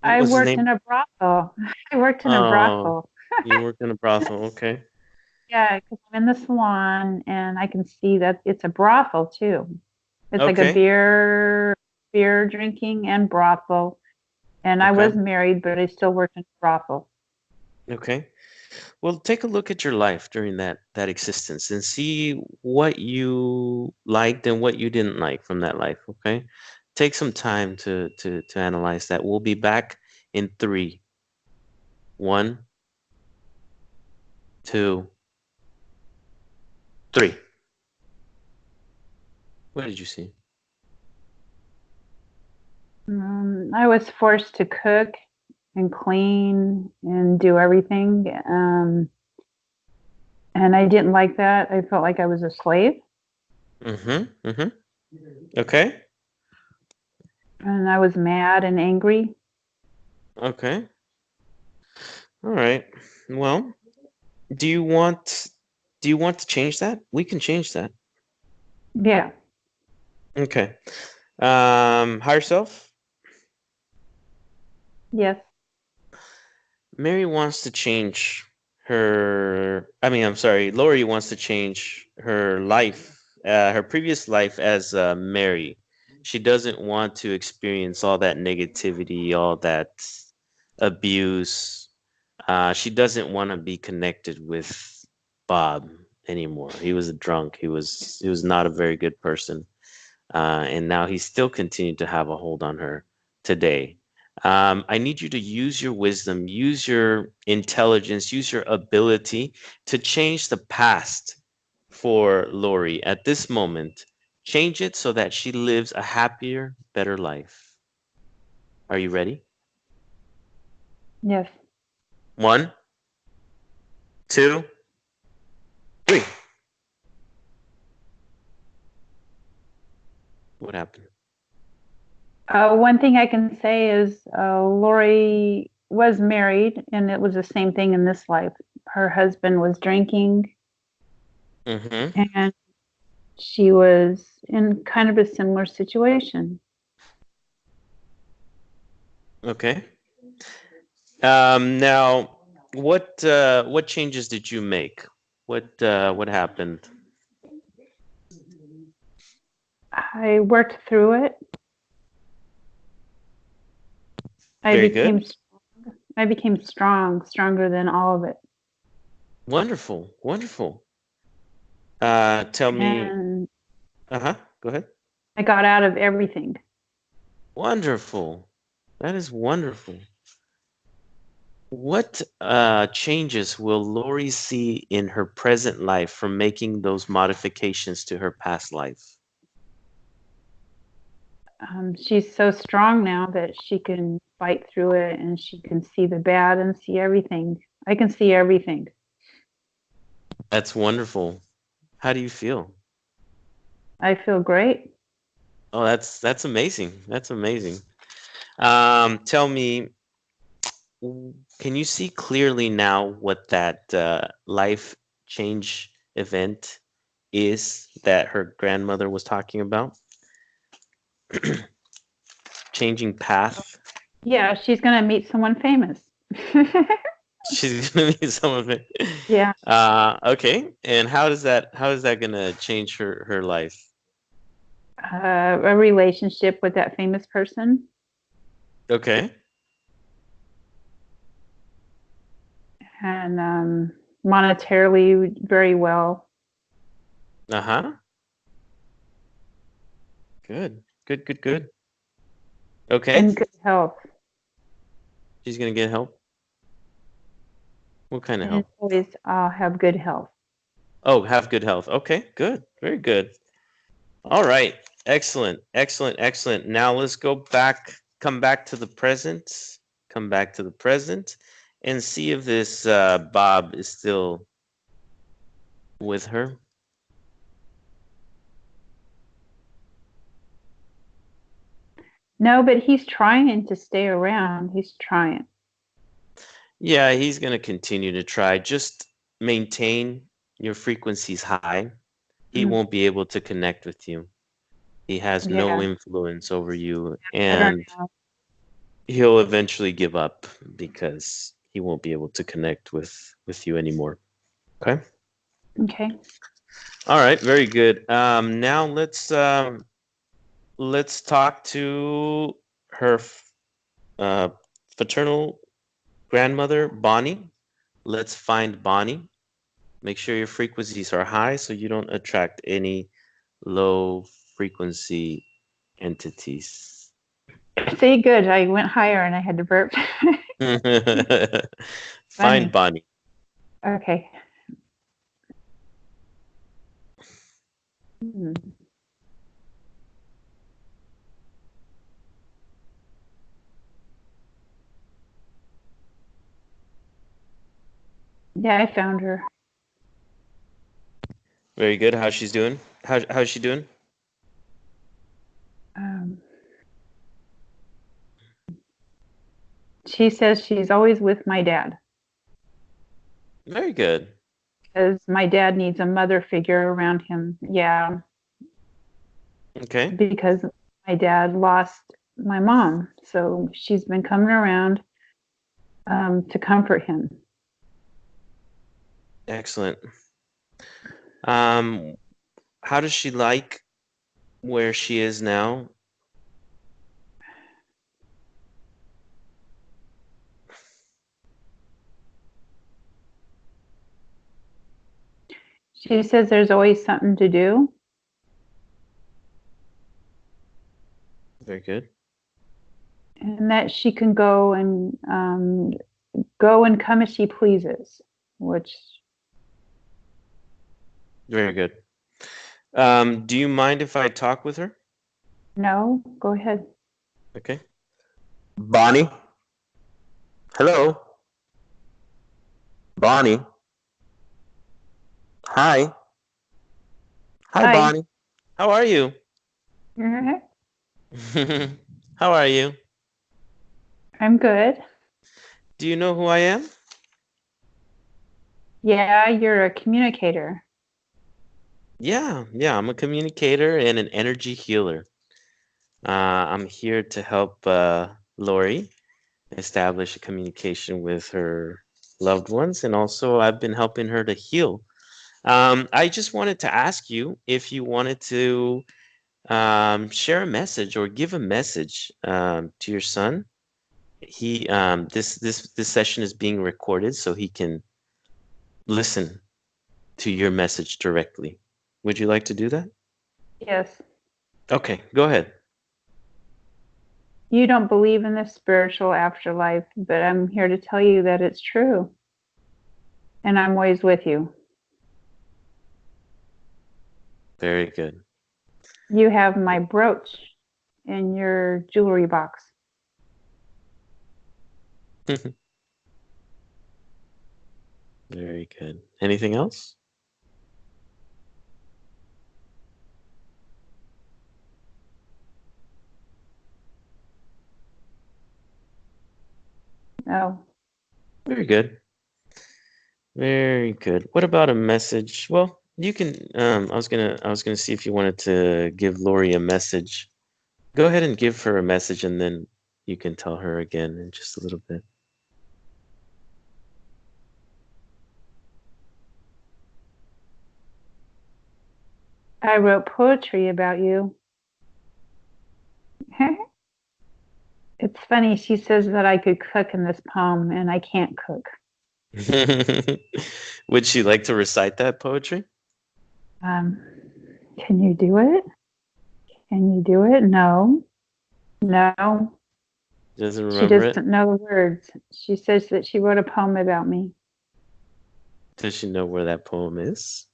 I was his worked name? in a brothel. I worked in a Oh, brothel. you worked in a brothel. Okay. Yeah, because I'm in the salon and I can see that it's a brothel too. It's like a Okay. beer drinking and brothel. And I Okay. was married, but I still worked in a brothel. Okay. Well, take a look at your life during that existence and see what you liked and what you didn't like from that life. Okay. Take some time to analyze that. We'll be back in 3, 1, 2, Three. What did you see? I was forced to cook and clean and do everything. And I didn't like that. I felt like I was a slave. Mm-hmm. Mm-hmm. Okay. And I was mad and angry. Okay. All right. Well, do you want to change that? We can change that. Yeah. Okay. Higher self. Yes. Mary wants to change I'm sorry, Lori wants to change her life, her previous life as Mary. She doesn't want to experience all that negativity, all that abuse. She doesn't want to be connected with Bob anymore. He was a drunk. He was not a very good person. And now he's still continued to have a hold on her today. I need you to use your wisdom, use your intelligence, use your ability to change the past for Lori at this moment. Change it so that she lives a happier, better life. Are you ready? Yes. One, two, three. What happened? One thing I can say is Lori was married, and it was the same thing in this life. Her husband was drinking, Mm-hmm. and she was in kind of a similar situation. Okay. Now, what changes did you make? What happened? I worked through it. I Very became good. I became strong, stronger than all of it. Wonderful. Wonderful. Tell me. And Uh-huh. Go ahead. I got out of everything. Wonderful. That is wonderful. What changes will Lori see in her present life from making those modifications to her past life? She's so strong now that she can fight through it, and she can see the bad and see everything. I can see everything. That's wonderful. How do you feel? I feel great. Oh, that's amazing. That's amazing. Tell me, can you see clearly now what that life change event is that her grandmother was talking about? Changing path. Yeah, she's gonna meet someone famous. She's gonna be some of it. Yeah, Okay. And how is that gonna change her life? a relationship with that famous person, Okay. and monetarily very well, Uh-huh. Good. Good, good, good. Okay. and good health, She's gonna get help. What kind of and help? always have good health. Oh, have good health. Okay, good. Very good. All right. Excellent. Excellent. Excellent. Now let's go back, come back to the present, come back to the present, and see if this Bob is still with her. No, but he's trying to stay around. He's trying. Yeah, he's going to continue to try. Just maintain your frequencies high. He Mm, won't be able to connect with you. He has no yeah, influence over you, I don't and know. he'll eventually give up because he won't be able to connect with you anymore. Okay? Okay. All right, very good. Now let's talk to her fraternal grandmother, Bonnie. Let's find Bonnie. Make sure your frequencies are high so you don't attract any low frequency entities. See, good. I went higher and I had to burp. Find Funny. Bonnie. Okay. Yeah, I found her. Very good. How's she's doing? How's she doing? Um, she says she's always with my dad Very good. because my dad needs a mother figure around him. Yeah, Okay. because my dad lost my mom. So she's been coming around to comfort him. Excellent. Um, how does she like where she is now? She says there's always something to do Very good. and that she can go and come as she pleases, which Very good. Do you mind if I talk with her? no, go ahead. Okay. Bonnie. Hello. Bonnie. Hi. Hi, Hi. Bonnie. How are you? Mhm. How are you? I'm good. Do you know who I am? Yeah, you're a communicator. Yeah, I'm a communicator and an energy healer. I'm here to help Lori establish a communication with her loved ones, and also I've been helping her to heal. I just wanted to ask you if you wanted to share a message or give a message to your son. This session is being recorded, so he can listen to your message directly. Would you like to do that? Yes. Okay, go ahead. You don't believe in the spiritual afterlife, but I'm here to tell you that it's true. And I'm always with you. Very good. You have my brooch in your jewelry box. Very good. Anything else? Oh, Very good. Very good. What about a message? Well, you can I was gonna see if you wanted to give Lori a message. Go ahead and give her a message and then you can tell her again in just a little bit. I wrote poetry about you. It's funny. She says that I could cook in this poem, and I can't cook. Would she like to recite that poetry? Um, can you do it? Can you do it? No, no. Doesn't She remember it? doesn't know the words. She says that she wrote a poem about me. Does she know where that poem is?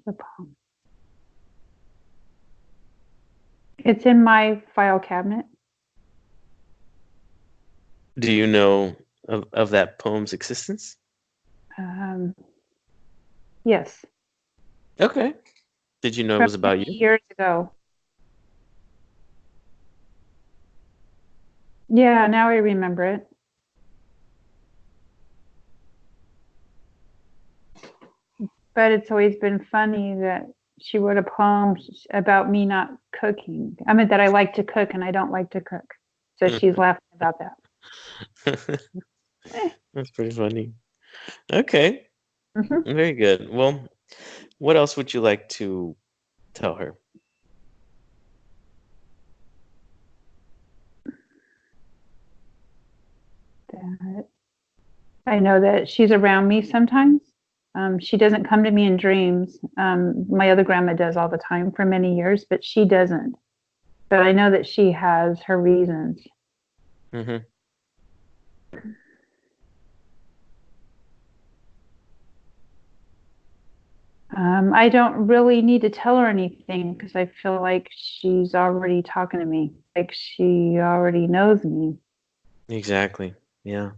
The poem. It's in my file cabinet. Do you know of that poem's existence? Um, yes, Okay. Did you know it from was about many you? years ago. Yeah, now I remember it. But it's always been funny that she wrote a poem about me not cooking. I mean, that I like to cook and I don't like to cook. So she's laughing about that. Eh, That's pretty funny. Okay, mhm. very good. Well, what else would you like to tell her? That I know that she's around me sometimes. She doesn't come to me in dreams. My other grandma does all the time for many years, but she doesn't. But I know that she has her reasons. Hmm. I don't really need to tell her anything because I feel like she's already talking to me, like she already knows me. Exactly. Yeah.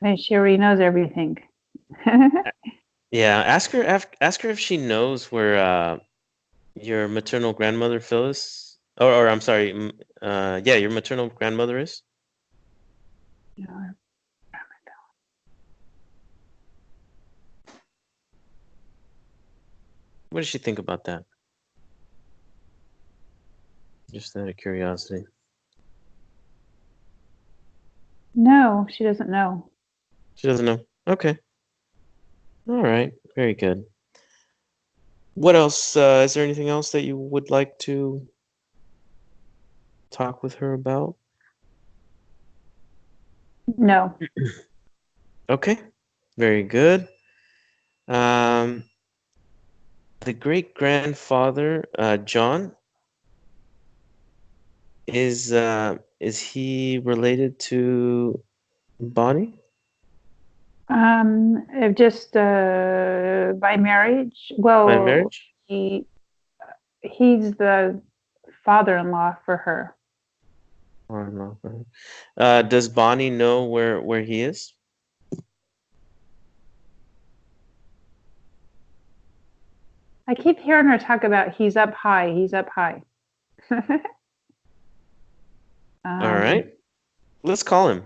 And she already knows everything. Yeah, ask her if she knows where your maternal grandmother Phyllis, or I'm sorry, yeah, your maternal grandmother is. What does she think about that? Just out of curiosity. No, she doesn't know. She doesn't know. Okay. All right. Very good. What else? Is there anything else that you would like to talk with her about? No. Okay. Very good. Um, the great grandfather, John, is he related to Bonnie Just by marriage. by Well, marriage? he's the father-in-law for her. Or no? Does Bonnie know where he is? I keep hearing her talk about he's up high, he's up high. All um, right. Let's call him.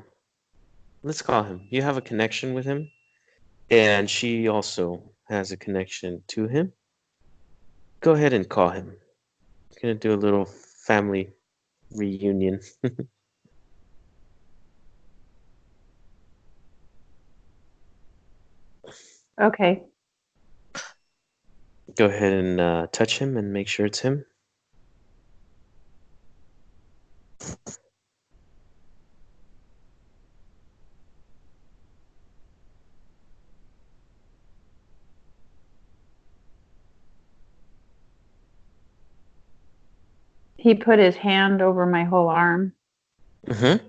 Let's call him. You have a connection with him, and she also has a connection to him. Go ahead and call him. Gonna do a little family reunion. okay. Go ahead and touch him and make sure it's him. He put his hand over my whole arm. Mm-hmm.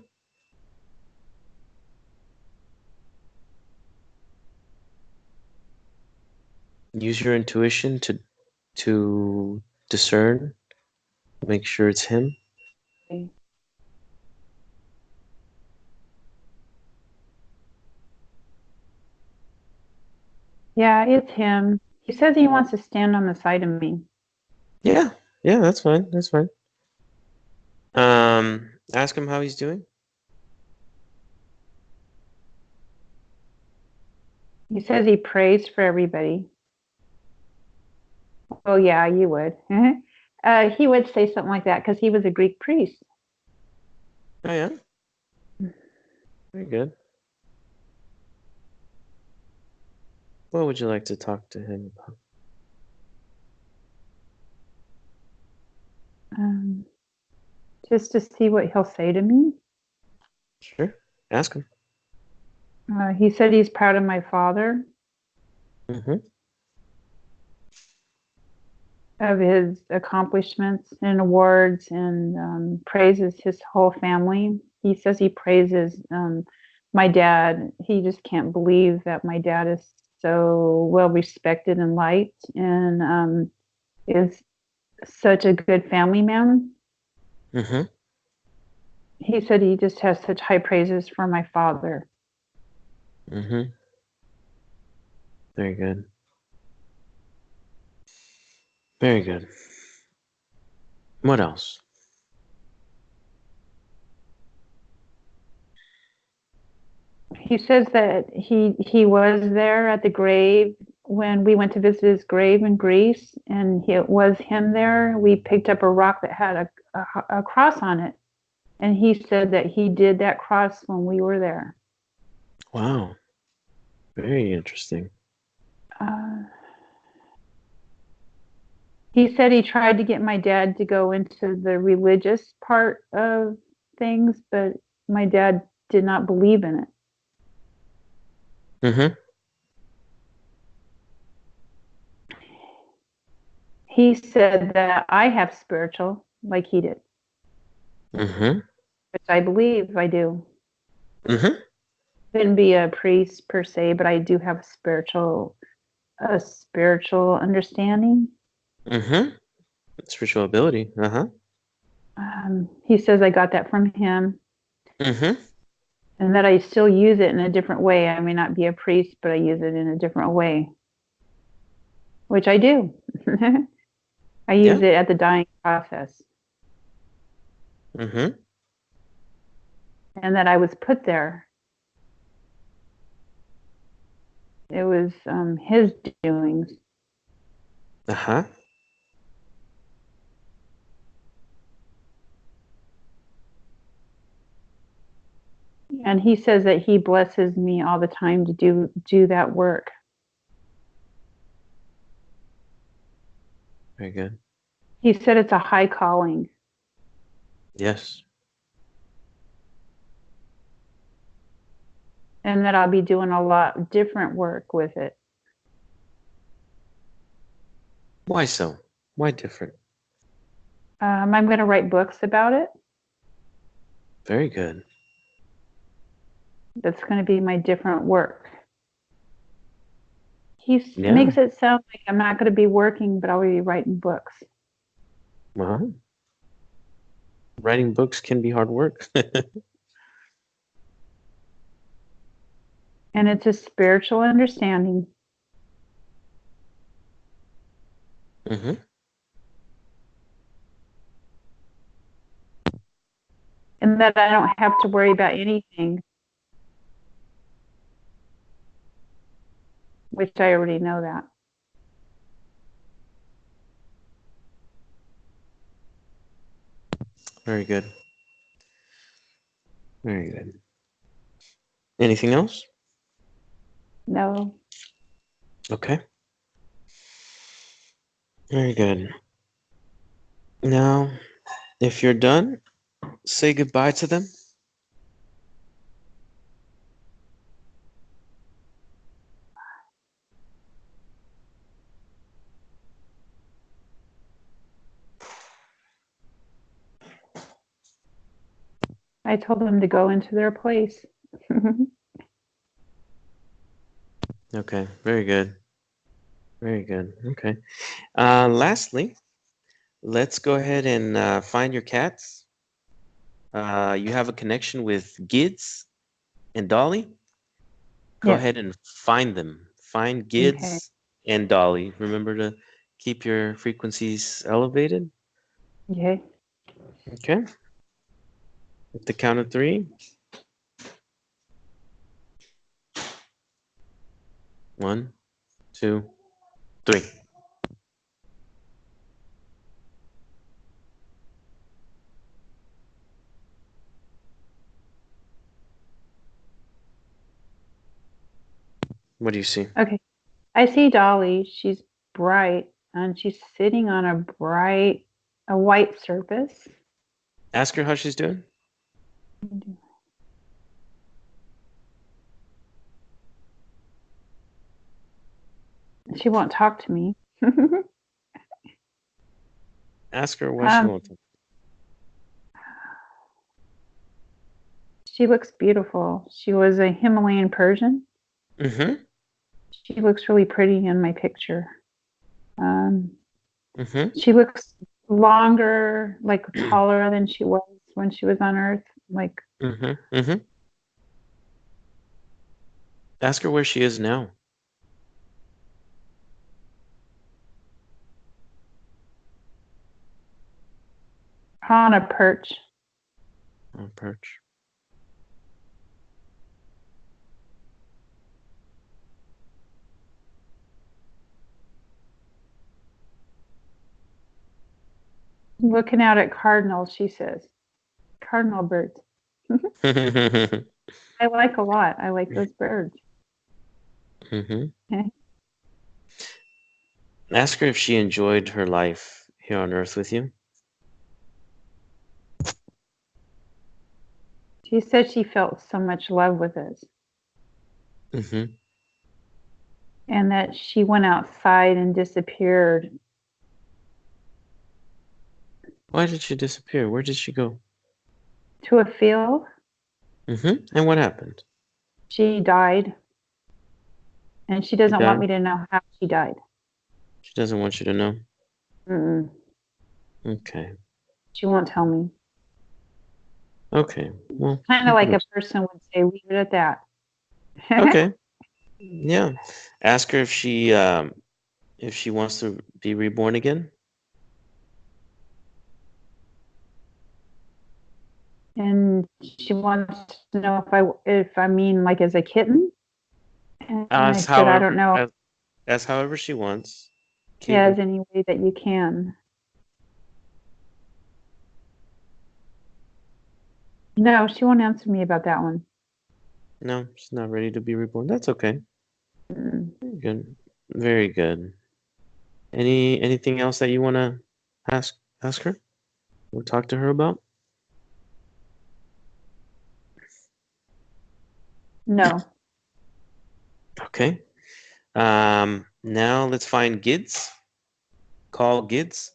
Use your intuition to discern. Make sure it's him. Yeah, it's him. He says he wants to stand on the side of me. Yeah, yeah, that's fine. That's fine. Ask him how he's doing. He says he prays for everybody. Oh, yeah, you would. He would say something like that because he was a Greek priest. Oh yeah, very good. What would you like to talk to him about? Um, just to see what he'll say to me. Sure, ask him. He said he's proud of my father, Mm-hmm. of his accomplishments and awards, and praises his whole family. He says he praises my dad. He just can't believe that my dad is so well respected and liked, and is such a good family man. Mm-hmm. He said he just has such high praises for my father. Mm-hmm. Very good. Very good. What else? He says that he was there at the grave when we went to visit his grave in Greece, and it was him there. We picked up a rock that had a cross on it, and he said that he did that cross when we were there. Wow. Very interesting. Uh, he said he tried to get my dad to go into the religious part of things, but my dad did not believe in it. Mm-hmm. He said that I have spiritual like he did, Mm-hmm. which I believe I do. Mm-hmm. Couldn't be a priest per se, but I do have a spiritual understanding. Mm-hmm. Spiritual ability. Uh-huh. He says I got that from him, Mm-hmm. and that I still use it in a different way. I may not be a priest, but I use it in a different way, which I do. I use Yeah. it at the dying process, Mm-hmm. and that I was put there. It was his doings. Uh-huh. And he says that he blesses me all the time to do that work. Very good. He said it's a high calling, Yes. and that I'll be doing a lot different work with it. Why so? Why different? I'm going to write books about it. Very good. That's going to be my different work. He Yeah. makes it sound like I'm not going to be working, but I'll be writing books. Well, writing books can be hard work. And it's a spiritual understanding. Mm-hmm. And that I don't have to worry about anything, which I already know that. Very good. Very good. Anything else? No. Okay. Very good. Now, if you're done, say goodbye to them. I told them to go into their place. Okay. Very good. Very good. Okay. Lastly, let's go ahead and find your cats. You have a connection with Gids and Dolly. Go Yes. ahead and find them. Find Okay. Gids and Dolly. Remember to keep your frequencies elevated. Okay. Okay. At the count of three. 1, 2, 3. What do you see? Okay. I see Dolly. She's bright and she's sitting on a white surface. Ask her how she's doing. She won't talk to me. Ask her why she um, won't. she looks beautiful. She was a Himalayan Persian. Mm-hmm. She looks really pretty in my picture. Um, Mm-hmm. she looks longer, like taller than she was when she was on Earth. Like Mm-hmm. Mm-hmm. Ask her where she is now. on a perch. On perch. Looking out at cardinals, she says. Cardinal birds. Mm-hmm. I like a lot. I like those birds. Ask her if she enjoyed her life here on Earth with you. She said she felt so much love with us, Mm-hmm. and that she went outside and disappeared Why did she disappear? Where did she go? to a field. Mm-hmm. And what happened? She died, and she She doesn't want died. me to know how she died. She doesn't want you to know. Mm-mm. Okay. She won't tell me. Okay. Well, Kind of like a person would say, leave it at that. okay. Yeah. Ask her if she wants to be reborn again. And she wants to know if I mean like as a kitten. And I As said, I however don't know, as however she wants. as Kid. any way that you can. No, she won't answer me about that one. No, she's not ready to be reborn. That's okay. Mm. Very good. Very good. Anything else that you want to ask her or talk to her about? No. Okay. Now let's find Gids. Call Gids.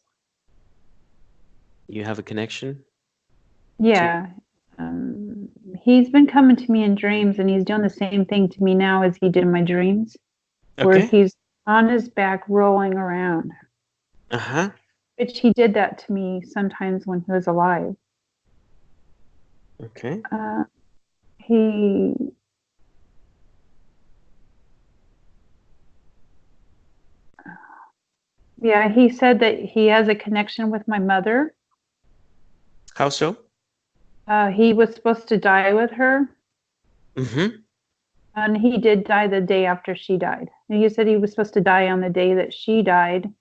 You have a connection to. Yeah. Um, he's been coming to me in dreams and he's doing the same thing to me now as he did in my dreams, where Okay. he's on his back rolling around, Uh-huh. which he did that to me sometimes when he was alive. Okay. Uh, he, yeah, he said that he has a connection with my mother. How so? He was supposed to die with her, Mm-hmm. and he did die the day after she died. And he said he was supposed to die on the day that she died,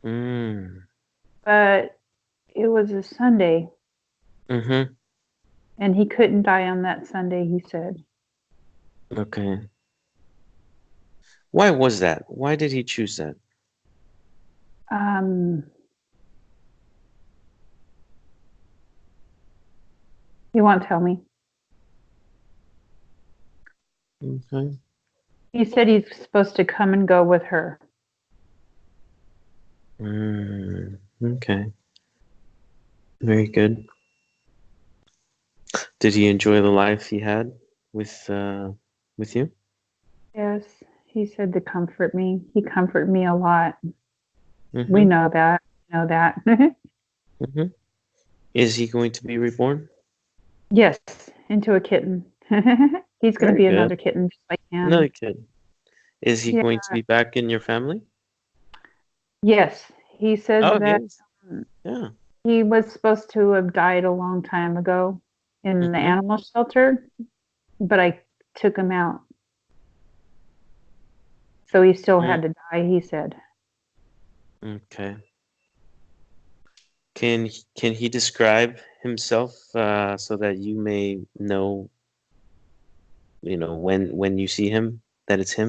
Mm. but it was a Sunday, Mm-hmm. and he couldn't die on that Sunday, he said. Okay. Why was that? Why did he choose that? Um, he won't tell me. Okay. He said he's supposed to come and go with her. Okay. Very good. Did he enjoy the life he had with you? Yes, he said to comfort me. He comforted me a lot. We Mm-hmm. know that. Know that. Mm-hmm. Is he going to be reborn? Yes, into a kitten. He's going to Very be good. another kitten just like Another him. kid. Is he Yeah. going to be back in your family? Yes, he says Oh, that yes. Yeah. he was supposed to have died a long time ago in the Mm-hmm. animal shelter, but I took him out. So he still Mm, had to die, he said. okay. Can he describe himself so that you may know, when you see him, that it's him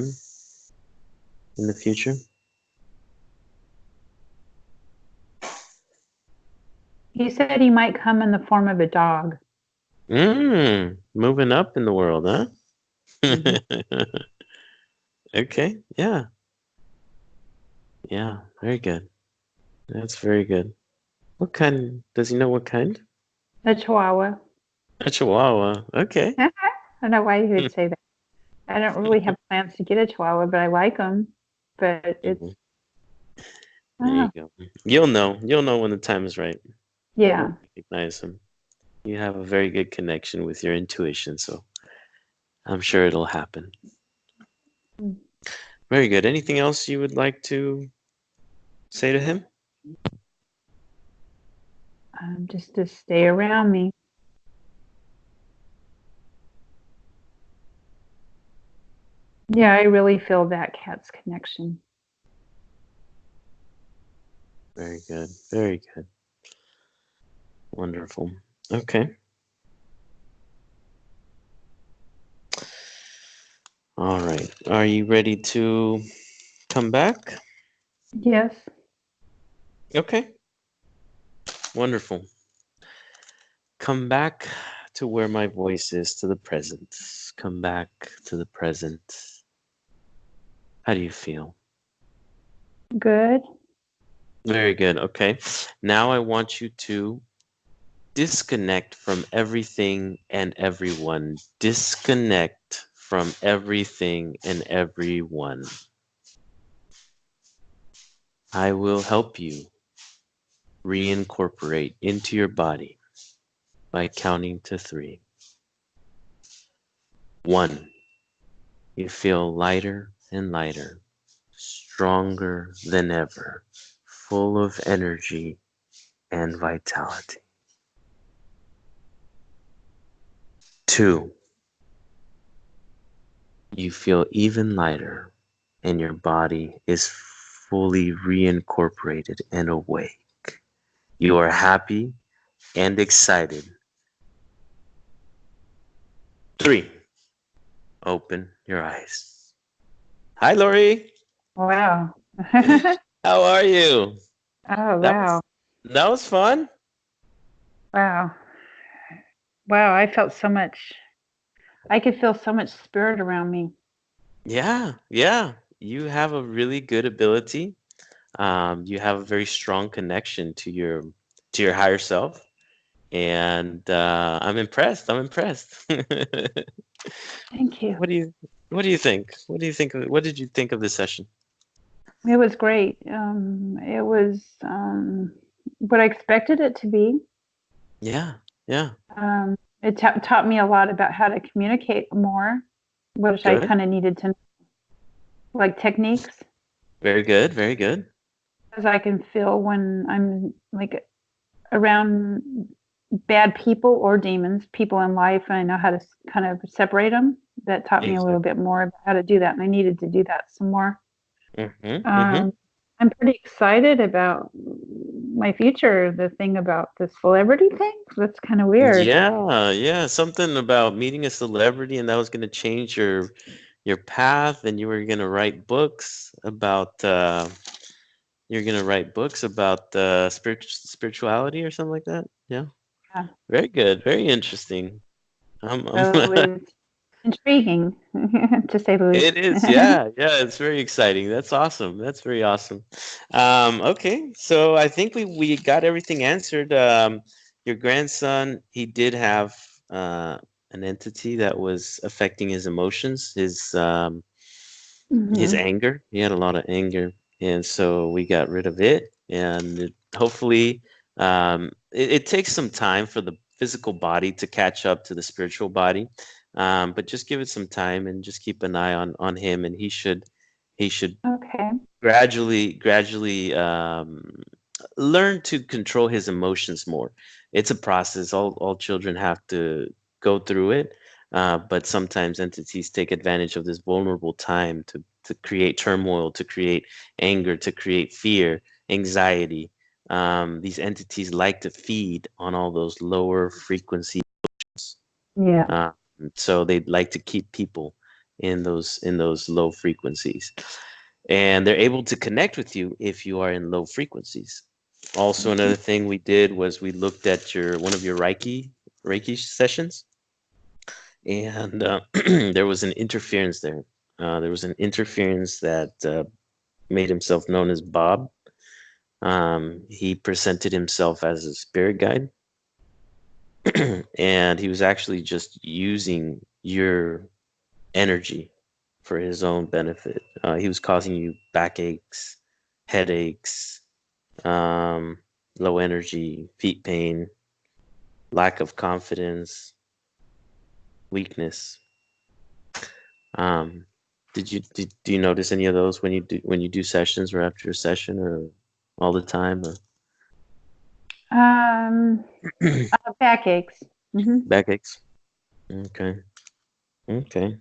in the future? He said he might come in the form of a dog. Moving up in the world, huh? Hmm. Okay. Yeah. Yeah. Very good. That's very good. What kind? Does he know what kind? A chihuahua. A Chihuahua. Okay. I don't know why he would say that. I don't really have plans to get a chihuahua, but I like them. But it's, Mhm. There you oh, go. You'll know. You'll know when the time is right. yeah. You'll recognize him. You have a very good connection with your intuition, so I'm sure it'll happen. Very good. Anything else you would like to say to him? Just to stay around me. Yeah, I really feel that cat's connection. Very good. Very good. Wonderful. Okay. All right. Are you ready to come back? Yes. Okay. Wonderful. Come back to where my voice is, to the present. Come back to the present. How do you feel? Good. Very good. Okay. Now I want you to disconnect from everything and everyone. Disconnect from everything and everyone. I will help you reincorporate into your body by counting to 3. 1. You feel lighter and lighter, stronger than ever, full of energy and vitality. 2. You feel even lighter and your body is fully reincorporated and awake. You are happy and excited. 3. Open your eyes. Hi, Lori. Wow. How are you? Oh, That wow. was that was fun. Wow. Wow, I felt so much. I could feel so much spirit around me. Yeah, yeah. You have a really good ability. You have a very strong connection to your higher self, and I'm impressed. I'm impressed. Thank you. What do you What do you think? What do you think what did you think of this session? It was great. It was what I expected it to be. Yeah, yeah. It taught me a lot about how to communicate more, which I Good. kind of needed to, like techniques, Very good. Very good. because I can feel when I'm like around bad people or demons, people in life, and I know how to kind of separate them. That taught me a little Exactly. bit more about how to do that, and I needed to do that some more. Mm-hmm. Mm-hmm. Um, I'm pretty excited about my future. The thing about the celebrity thing, that's kind of weird. Yeah, yeah. Something about meeting a celebrity and that was going to change your path, and you were going to write books about you're going to write books about spirituality or something like that. Yeah. Yeah. Very good. Very interesting. So it's intriguing, to say the It least. is, yeah, yeah, it's very exciting. That's awesome. That's very awesome. Okay, so I think we got everything answered. Your grandson, he did have an entity that was affecting his emotions, his Hmm. anger. He had a lot of anger, and so we got rid of it. And hopefully, it takes some time for the physical body to catch up to the spiritual body. But just give it some time and just keep an eye on him, and he should Okay. gradually learn to control his emotions more. It's a process. All children have to go through it, but sometimes entities take advantage of this vulnerable time to create turmoil, to create anger, to create fear, anxiety. These entities like to feed on all those lower frequency, Yeah. uh, so they like to keep people in those low frequencies, and they're able to connect with you if you are in low frequencies. Also, Mhm. another thing we did was we looked at your one of your Reiki sessions, and there was an interference there. There was an interference that made himself known as Bob. He presented himself as a spirit guide, and he was actually just using your energy for his own benefit. He was causing you backaches, headaches, um, low energy, feet pain, lack of confidence, weakness. Um, do you notice any of those when you do sessions or after a session or all the time or Um, Backaches. Hmm. backaches? Okay. Okay.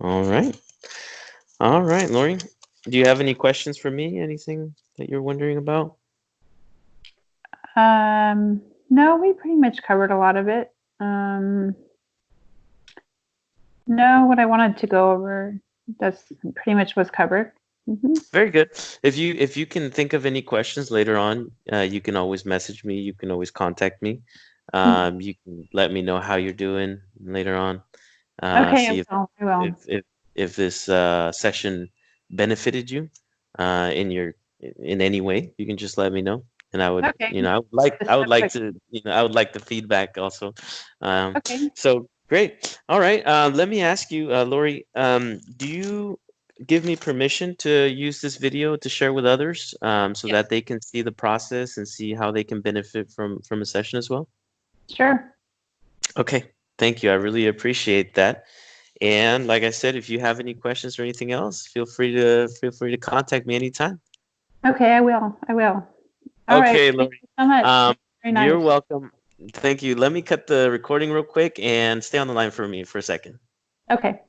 All right. All right, Lori. Do you have any questions for me? Anything that you're wondering about? No, we pretty much covered a lot of it. No, what I wanted to go over, that's pretty much was covered. Hmm. Very good. If you can think of any questions later on, you can always message me. You can always contact me. You can let me know how you're doing later on. Okay, I See if will. I will. if if if this session benefited you in your in any way. You can just let me know, and I would Okay. The I would like subject. to I would like the feedback also. Okay. So great. All right. Let me ask you, Lori. Do you give me permission to use this video to share with others so Yes. that they can see the process and see how they can benefit from a session as well? Sure. Okay, thank you. I really appreciate that. And like I said, if you have any questions or anything else, feel free to contact me anytime. Okay, I will. I will. All right. Okay, Thank Lori. you so much. Um, Very you're nice. welcome. Thank you. Let me cut the recording real quick and stay on the line for me for a second. Okay.